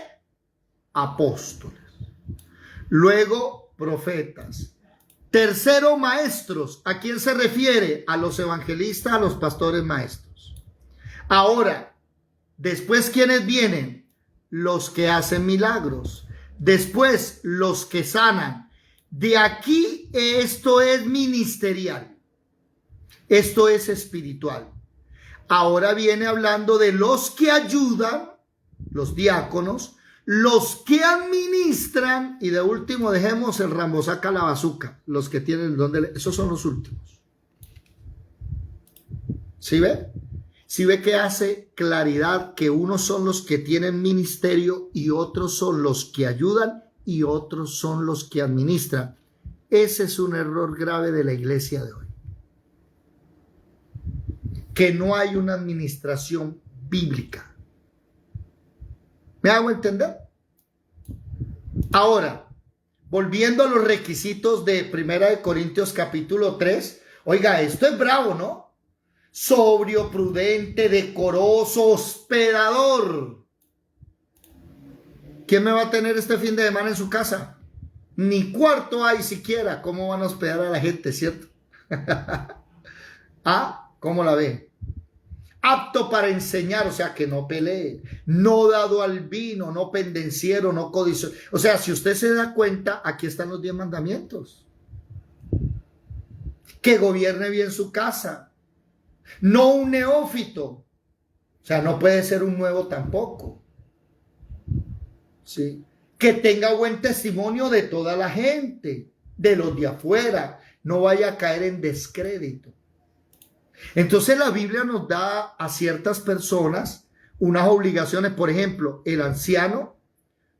Apóstoles. Luego, profetas. Tercero, maestros. ¿A quién se refiere? A los evangelistas, a los pastores maestros. Ahora, después, ¿quiénes vienen? Los que hacen milagros. Después, los que sanan. De aquí, esto es ministerial. Esto es espiritual. Ahora viene hablando de los que ayudan, los diáconos, los que administran, y de último dejemos el Rambo saca la bazuca, los que tienen donde, esos son los últimos. ¿Sí ve? ¿Sí ve que hace claridad que unos son los que tienen ministerio y otros son los que ayudan y otros son los que administran? Ese es un error grave de la iglesia de hoy. Que no hay una administración bíblica. ¿Me hago entender? Ahora, volviendo a los requisitos de Primera de Corintios capítulo 3, oiga, esto es bravo, ¿no? Sobrio, prudente, decoroso, hospedador. ¿Quién me va a tener este fin de semana en su casa? Ni cuarto hay siquiera. ¿Cómo van a hospedar a la gente, cierto? ¿Cómo la ve? Apto para enseñar, o sea, que no pelee, no dado al vino, no pendenciero, no codicioso. O sea, si usted se da cuenta, aquí están los 10 mandamientos. Que gobierne bien su casa, no un neófito. O sea, no puede ser un nuevo tampoco. ¿Sí? Que tenga buen testimonio de toda la gente, de los de afuera, no vaya a caer en descrédito. Entonces la Biblia nos da a ciertas personas unas obligaciones. Por ejemplo, el anciano,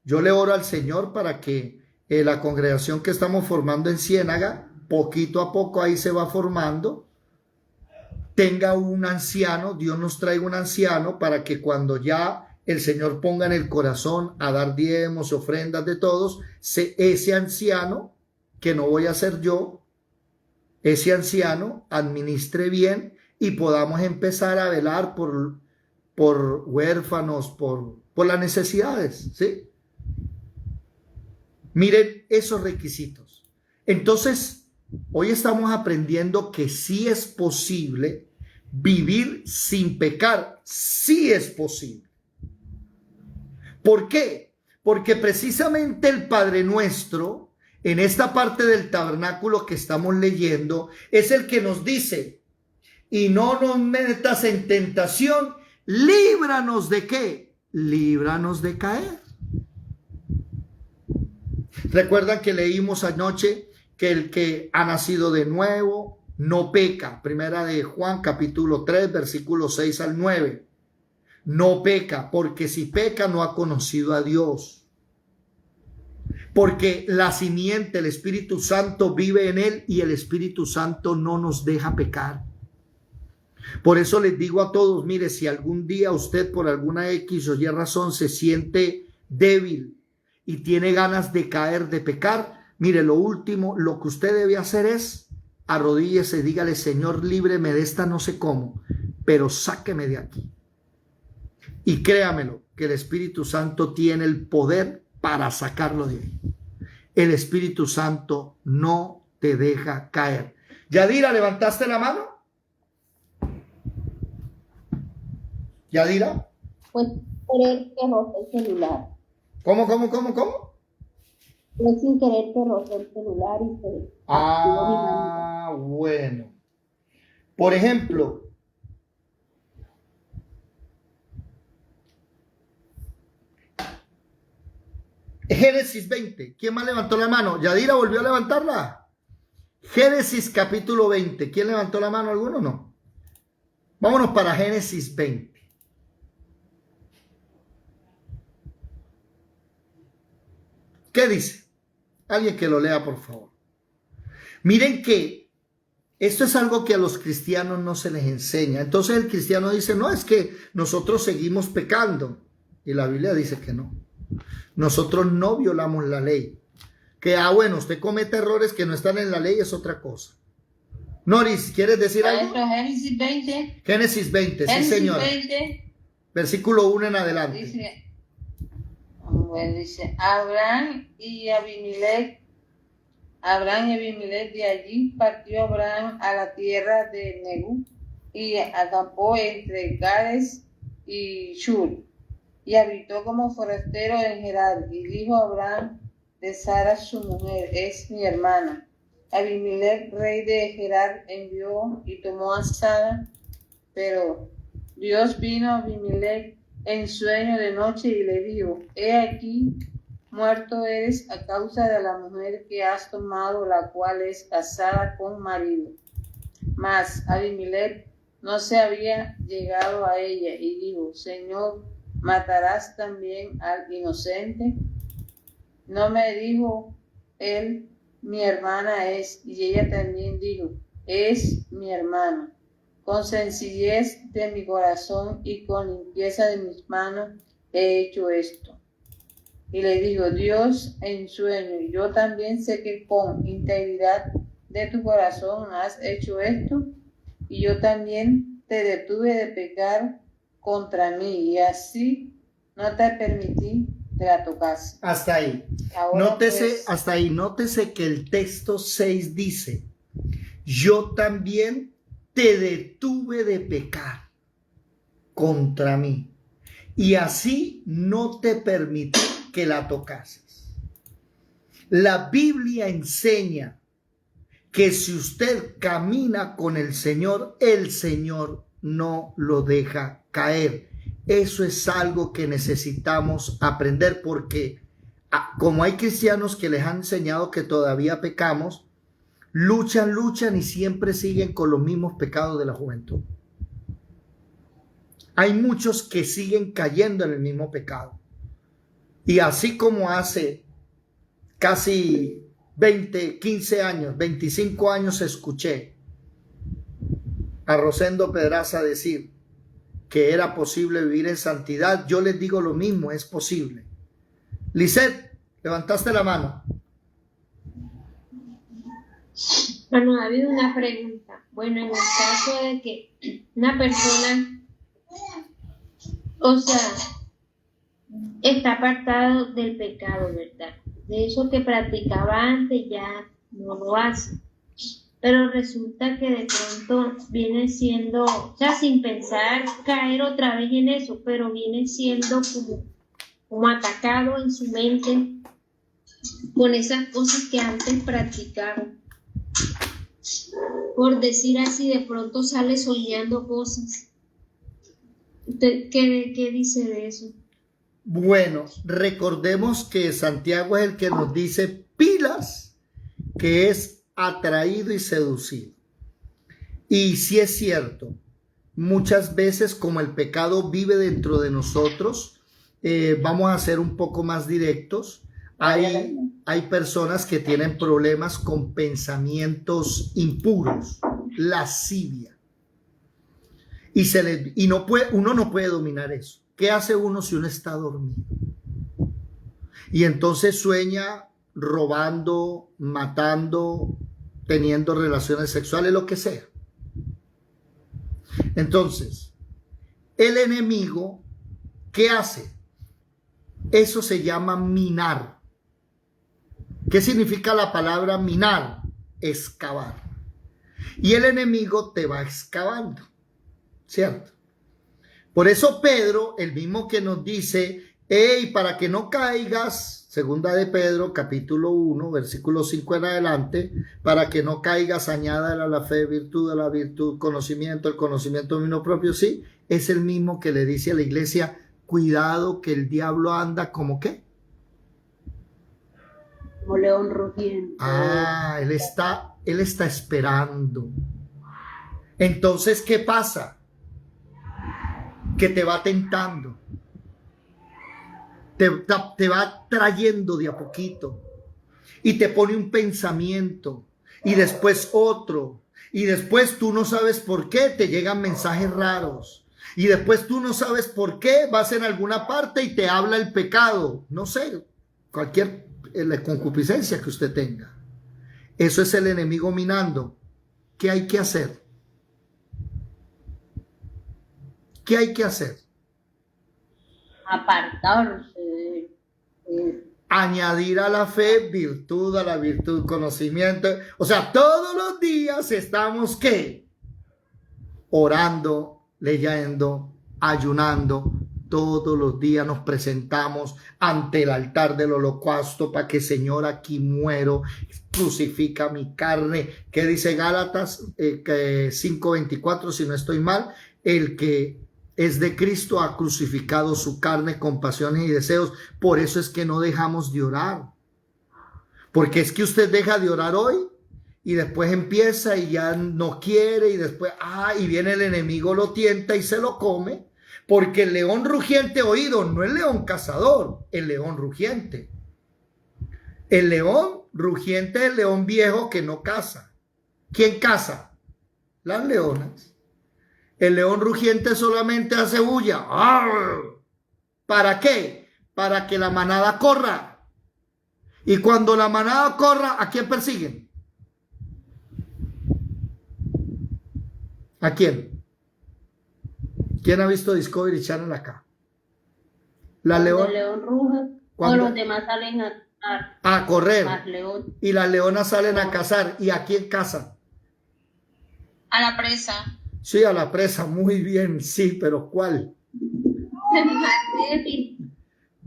yo le oro al Señor para que la congregación que estamos formando en Ciénaga, poquito a poco ahí se va formando, tenga un anciano, Dios nos traiga un anciano para que cuando ya el Señor ponga en el corazón a dar diezmos, ofrendas de todos, ese anciano, que no voy a ser yo, ese anciano administre bien y podamos empezar a velar por huérfanos, por las necesidades, ¿sí? Miren esos requisitos. Entonces, hoy estamos aprendiendo que sí es posible vivir sin pecar, sí es posible. ¿Por qué? Porque precisamente el Padre Nuestro, en esta parte del tabernáculo que estamos leyendo, es el que nos dice: y no nos metas en tentación, líbranos de ¿qué? Líbranos de caer. ¿Recuerdan que leímos anoche que el que ha nacido de nuevo no peca? Primera de Juan capítulo 3 versículos 6 al 9. No peca, porque si peca no ha conocido a Dios. Porque la simiente, el Espíritu Santo vive en él y el Espíritu Santo no nos deja pecar. Por eso les digo a todos, mire, si algún día usted por alguna X o Y razón se siente débil y tiene ganas de caer, de pecar, mire, lo último, lo que usted debe hacer es arrodíllese, dígale: Señor, líbreme de esta no sé cómo, pero sáqueme de aquí. Y créamelo, que el Espíritu Santo tiene el poder para sacarlo de ahí. El Espíritu Santo no te deja caer. Yadira, ¿levantaste la mano? Yadira. Pues querer que roce el celular. ¿Cómo? Pues sin querer que roce el celular y se... Ah, bueno. Por ejemplo, Génesis 20. ¿Quién más levantó la mano? Yadira volvió a levantarla. Génesis capítulo 20. ¿Quién levantó la mano? ¿Alguno? No. Vámonos para Génesis 20. ¿Qué dice? Alguien que lo lea, por favor. Miren que esto es algo que a los cristianos no se les enseña. Entonces el cristiano dice, no, es que nosotros seguimos pecando. Y la Biblia dice que no. Nosotros no violamos la ley. Que, bueno, usted comete errores que no están en la ley, es otra cosa. Noris, ¿quieres decir algo? Génesis 20. Génesis 20, sí, Génesis señor. 20. Versículo 1 en adelante. Dice, Abraham y Abimelech de allí partió Abraham a la tierra de Negú y acampó entre Cades y Shur y habitó como forastero en Gerar. Y dijo Abraham de Sara su mujer, es mi hermana. Abimelech, rey de Gerar, envió y tomó a Sara, pero Dios vino a Abimelech en sueño de noche y le dijo, he aquí, muerto eres a causa de la mujer que has tomado, la cual es casada con marido. Mas Abimelech no se había llegado a ella y dijo, Señor, ¿matarás también al inocente? No me dijo él, mi hermana es, y ella también dijo, es mi hermana. Con sencillez de mi corazón y con limpieza de mis manos he hecho esto. Y le dijo, Dios en sueño, yo también sé que con integridad de tu corazón has hecho esto, y yo también te detuve de pecar contra mí, y así no te permití que la tocase. Hasta ahí. Ahora, Nótese, pues, hasta ahí, nótese que el texto 6 dice, yo también te detuve de pecar contra mí, y así no te permití que la tocases. La Biblia enseña que si usted camina con el Señor no lo deja caer. Eso es algo que necesitamos aprender, porque como hay cristianos que les han enseñado que todavía pecamos, luchan y siempre siguen con los mismos pecados de la juventud. Hay muchos que siguen cayendo en el mismo pecado. Y así como hace casi 20, 15 años, 25 años escuché a Rosendo Pedraza decir que era posible vivir en santidad, yo les digo lo mismo, es posible. Lisette, levantaste la mano. Bueno, ha habido una pregunta. Bueno, en el caso de que una persona, o sea, está apartado del pecado, ¿verdad? De eso que practicaba antes ya no lo hace. Pero resulta que de pronto viene siendo, o sea, sin pensar caer otra vez en eso, pero viene siendo como atacado en su mente con esas cosas que antes practicaba. Por decir así, de pronto sale soñando cosas. ¿Usted qué dice de eso? Bueno, recordemos que Santiago es el que nos dice pilas, que es atraído y seducido. Y sí es cierto, muchas veces como el pecado vive dentro de nosotros, vamos a ser un poco más directos. Hay personas que tienen problemas con pensamientos impuros, lascivia. Y uno no puede dominar eso. ¿Qué hace uno si uno está dormido? Y entonces sueña robando, matando, teniendo relaciones sexuales, lo que sea. Entonces, el enemigo, ¿qué hace? Eso se llama minar. ¿Qué significa la palabra minar? Excavar. Y el enemigo te va excavando, ¿cierto? Por eso Pedro, el mismo que nos dice, hey, para que no caigas, segunda de Pedro, capítulo 1, versículo 5 en adelante, para que no caigas, añádale a la fe, virtud, a la virtud, conocimiento, el conocimiento dominio propio, sí, es el mismo que le dice a la iglesia, cuidado que el diablo anda como ¿qué? Como león rugiente. Ah, él está esperando. Entonces, ¿qué pasa? Que te va tentando. Te va trayendo de a poquito. Y te pone un pensamiento. Y después otro. Y después tú no sabes por qué te llegan mensajes raros. Y después tú no sabes por qué vas en alguna parte y te habla el pecado. No sé, cualquier concupiscencia que usted tenga. Eso es el enemigo minando. ¿Qué hay que hacer? ¿Qué hay que hacer? Apartarse de Añadir a la fe virtud, a la virtud conocimiento. O sea, todos los días estamos ¿qué? Orando, leyendo, ayunando. Todos los días nos presentamos ante el altar del holocausto para que Señor, aquí muero, crucifica mi carne. ¿Qué dice Gálatas 5:24? Si no estoy mal, el que es de Cristo ha crucificado su carne con pasiones y deseos. Por eso es que no dejamos de orar. Porque es que usted deja de orar hoy y después empieza y ya no quiere y después, y viene el enemigo, lo tienta y se lo come. Porque el león rugiente oído no el león cazador, el león rugiente. El león rugiente es el león viejo que no caza. ¿Quién caza? Las leonas. El león rugiente solamente hace bulla. ¿Para qué? Para que la manada corra. Y cuando la manada corra, ¿a quién persiguen? ¿A quién? ¿Quién ha visto Discovery Channel acá? La león. el león ruge, ¿Cuándo? todos los demás salen A correr. más león. Y las leonas salen a cazar. ¿Y a quién cazan? A la presa. Sí, a la presa. Muy bien, sí, pero ¿cuál?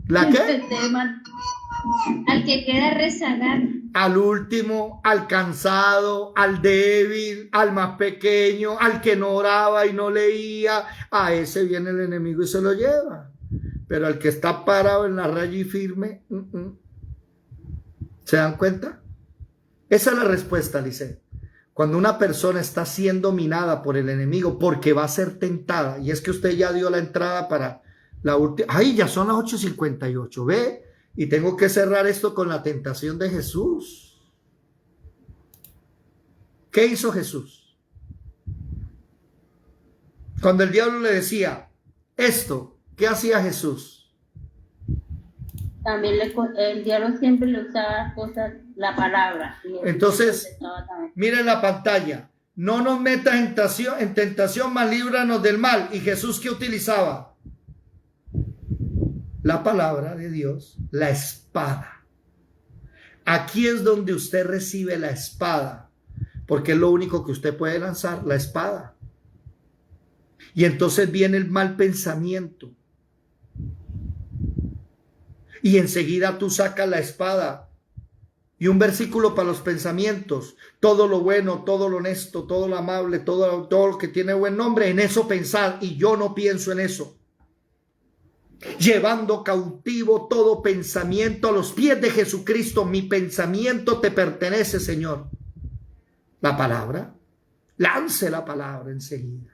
¿La qué? Al que queda rezagado. Al último, al cansado, al débil, al más pequeño, al que no oraba y no leía. A ese viene el enemigo y se lo lleva. Pero al que está parado en la raya y firme, ¿se dan cuenta? Esa es la respuesta, Lice. Cuando una persona está siendo minada por el enemigo porque va a ser tentada, y es que usted ya dio la entrada para la última. ¡Ay, ya son las 8:58! ¿Ve? Y tengo que cerrar esto con la tentación de Jesús. ¿Qué hizo Jesús? Cuando el diablo le decía esto, ¿qué hacía Jesús? También el diablo siempre le usaba cosas, la palabra. Entonces, miren la pantalla. No nos metas en tentación, mas líbranos del mal. ¿Y Jesús qué utilizaba? La palabra de Dios, la espada. Aquí es donde usted recibe la espada, porque es lo único que usted puede lanzar, la espada. Y entonces viene el mal pensamiento. Y enseguida tú sacas la espada. Y un versículo para los pensamientos. Todo lo bueno, todo lo honesto, todo lo amable, todo lo que tiene buen nombre, en eso pensar. Y yo no pienso en eso. Llevando cautivo todo pensamiento a los pies de Jesucristo. Mi pensamiento te pertenece, Señor. La palabra. Lance la palabra enseguida.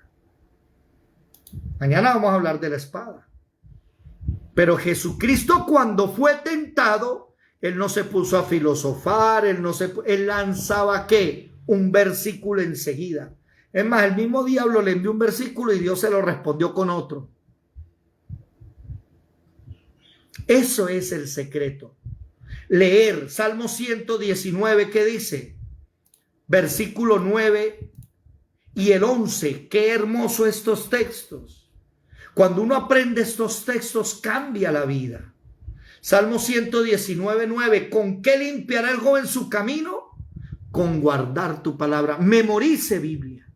Mañana vamos a hablar de la espada. Pero Jesucristo, cuando fue tentado, él no se puso a filosofar, él lanzaba ¿qué? Un versículo enseguida. Es más, el mismo diablo le envió un versículo y Dios se lo respondió con otro. Eso es el secreto. Leer Salmo 119, ¿qué dice? Versículo 9 y el 11. Qué hermoso estos textos. Cuando uno aprende estos textos, cambia la vida. Salmo 119, 9. ¿Con qué limpiará el joven su camino? Con guardar tu palabra. Memorice Biblia.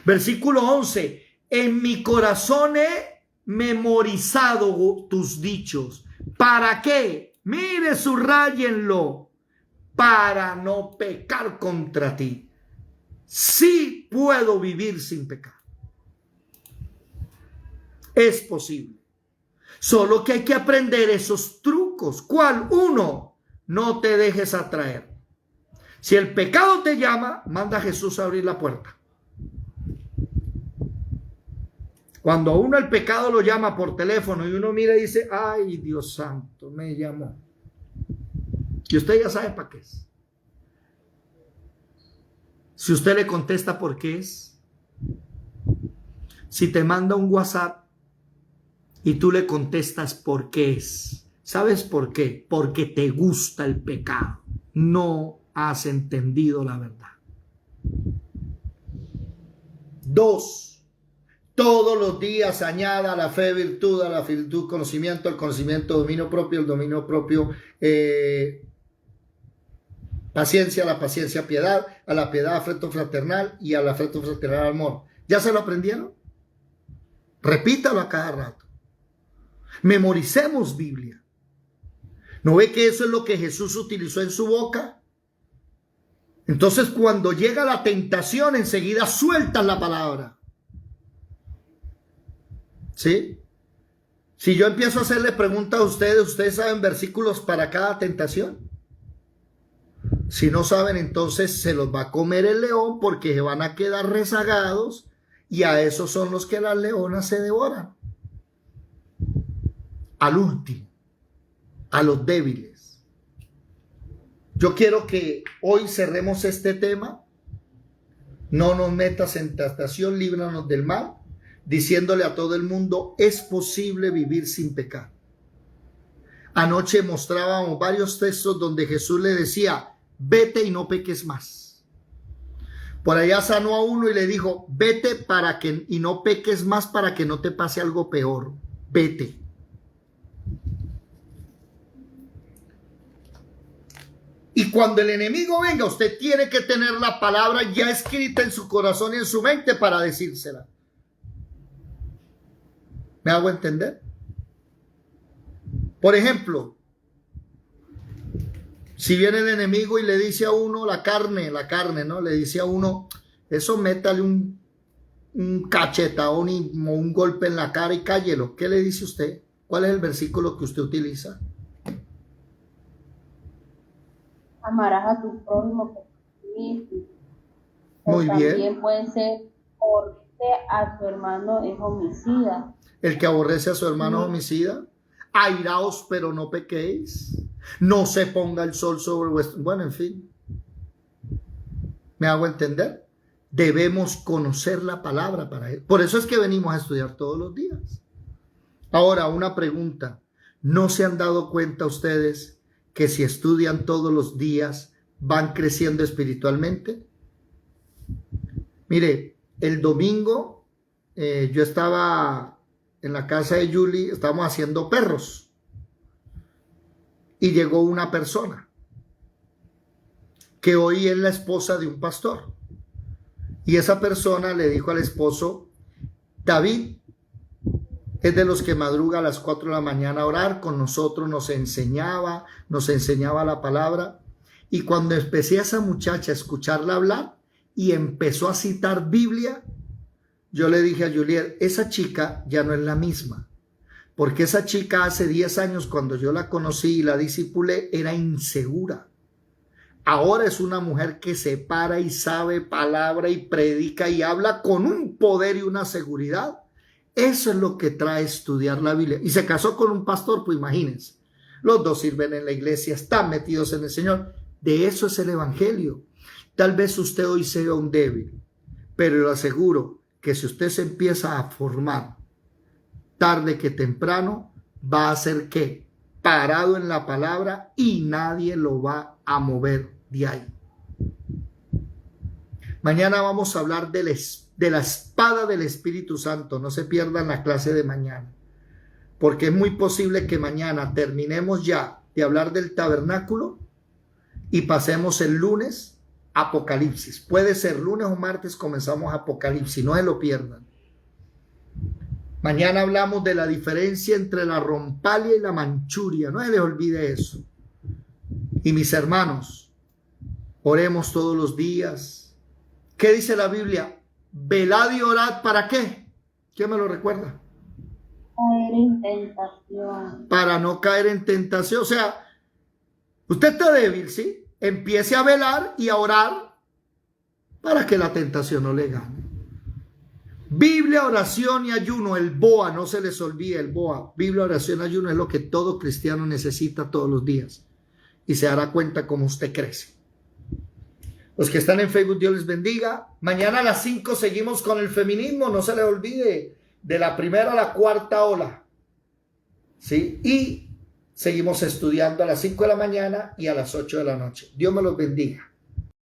Versículo 11. En mi corazón he memorizado tus dichos. ¿Para qué? Mire, subrayenlo. Para no pecar contra ti. Sí puedo vivir sin pecar. Es posible. Solo que hay que aprender esos trucos. ¿Cuál? 1. No te dejes atraer. Si el pecado te llama, manda a Jesús a abrir la puerta. Cuando a uno el pecado lo llama por teléfono y uno mira y dice, ay, Dios santo, me llamó. Y usted ya sabe para qué es. Si usted le contesta por qué es. Si te manda un WhatsApp y tú le contestas por qué es. ¿Sabes por qué? Porque te gusta el pecado. No has entendido la verdad. 2. Todos los días añada a la fe virtud, a la virtud conocimiento, al conocimiento dominio propio, el dominio propio paciencia, a la paciencia piedad, a la piedad afecto fraternal y al afecto fraternal amor. ¿Ya se lo aprendieron? Repítalo a cada rato. Memoricemos Biblia. ¿No ve que eso es lo que Jesús utilizó en su boca? Entonces cuando llega la tentación, enseguida sueltas la palabra. ¿Sí? Si yo empiezo a hacerle preguntas a ustedes saben versículos para cada tentación. Si no saben, entonces se los va a comer el león porque se van a quedar rezagados y a esos son los que las leonas se devoran. Al último, a los débiles. Yo quiero que hoy cerremos este tema. No nos metas en tentación, líbranos del mal, diciéndole a todo el mundo, es posible vivir sin pecar. Anoche mostrábamos varios textos donde Jesús le decía, vete y no peques más. Por allá sanó a uno y le dijo, vete y no peques más para que no te pase algo peor. Vete. Y cuando el enemigo venga, usted tiene que tener la palabra ya escrita en su corazón y en su mente para decírsela. ¿Me hago entender? Por ejemplo, si viene el enemigo y le dice a uno la carne, ¿no? Le dice a uno, eso métale un cachetadón o un golpe en la cara y cállelo. ¿Qué le dice usted? ¿Cuál es el versículo que usted utiliza? Amarás a tu prójimo como a ti mismo. Muy bien. También puede ser, aborrece a tu hermano es homicida. El que aborrece a su hermano es homicida. Airaos, pero no pequéis. No se ponga el sol sobre vuestro... Bueno, en fin. ¿Me hago entender? Debemos conocer la palabra para él. Por eso es que venimos a estudiar todos los días. Ahora, una pregunta. ¿No se han dado cuenta ustedes que si estudian todos los días van creciendo espiritualmente? Mire, el domingo yo estaba en la casa de Julie, estábamos haciendo perros y llegó una persona que hoy es la esposa de un pastor y esa persona le dijo al esposo, David es de los que madruga a las 4 de la mañana a orar, con nosotros nos enseñaba la palabra. Y cuando empecé a esa muchacha a escucharla hablar y empezó a citar Biblia, yo le dije a Juliet, esa chica ya no es la misma. Porque esa chica hace 10 años cuando yo la conocí y la discipulé era insegura. Ahora es una mujer que se para y sabe palabra y predica y habla con un poder y una seguridad. Eso es lo que trae estudiar la Biblia. Y se casó con un pastor, pues imagínense. Los dos sirven en la iglesia, están metidos en el Señor. De eso es el evangelio. Tal vez usted hoy sea un débil, pero le aseguro que si usted se empieza a formar, tarde que temprano, va a ser ¿qué? Parado en la palabra y nadie lo va a mover de ahí. Mañana vamos a hablar de la espada del Espíritu Santo. No se pierdan la clase de mañana, porque es muy posible que mañana terminemos ya de hablar del tabernáculo y pasemos el lunes a Apocalipsis. Puede ser lunes o martes comenzamos Apocalipsis, no se lo pierdan. Mañana hablamos de la diferencia entre la rompalia y la manchuria, no se les olvide eso. Y mis hermanos, oremos todos los días. ¿Qué dice la Biblia? Velad y orad, ¿para qué? ¿Quién me lo recuerda? Caer en tentación. Para no caer en tentación. O sea, usted está débil, ¿sí? Empiece a velar y a orar para que la tentación no le gane. Biblia, oración y ayuno, el BOA, no se les olvide el BOA. Biblia, oración y ayuno es lo que todo cristiano necesita todos los días. Y se dará cuenta cómo usted crece. Los que están en Facebook, Dios les bendiga. Mañana a las 5 seguimos con el feminismo. No se les olvide, de la primera a la cuarta ola. ¿Sí? Y seguimos estudiando a las 5 de la mañana y a las 8 de la noche. Dios me los bendiga.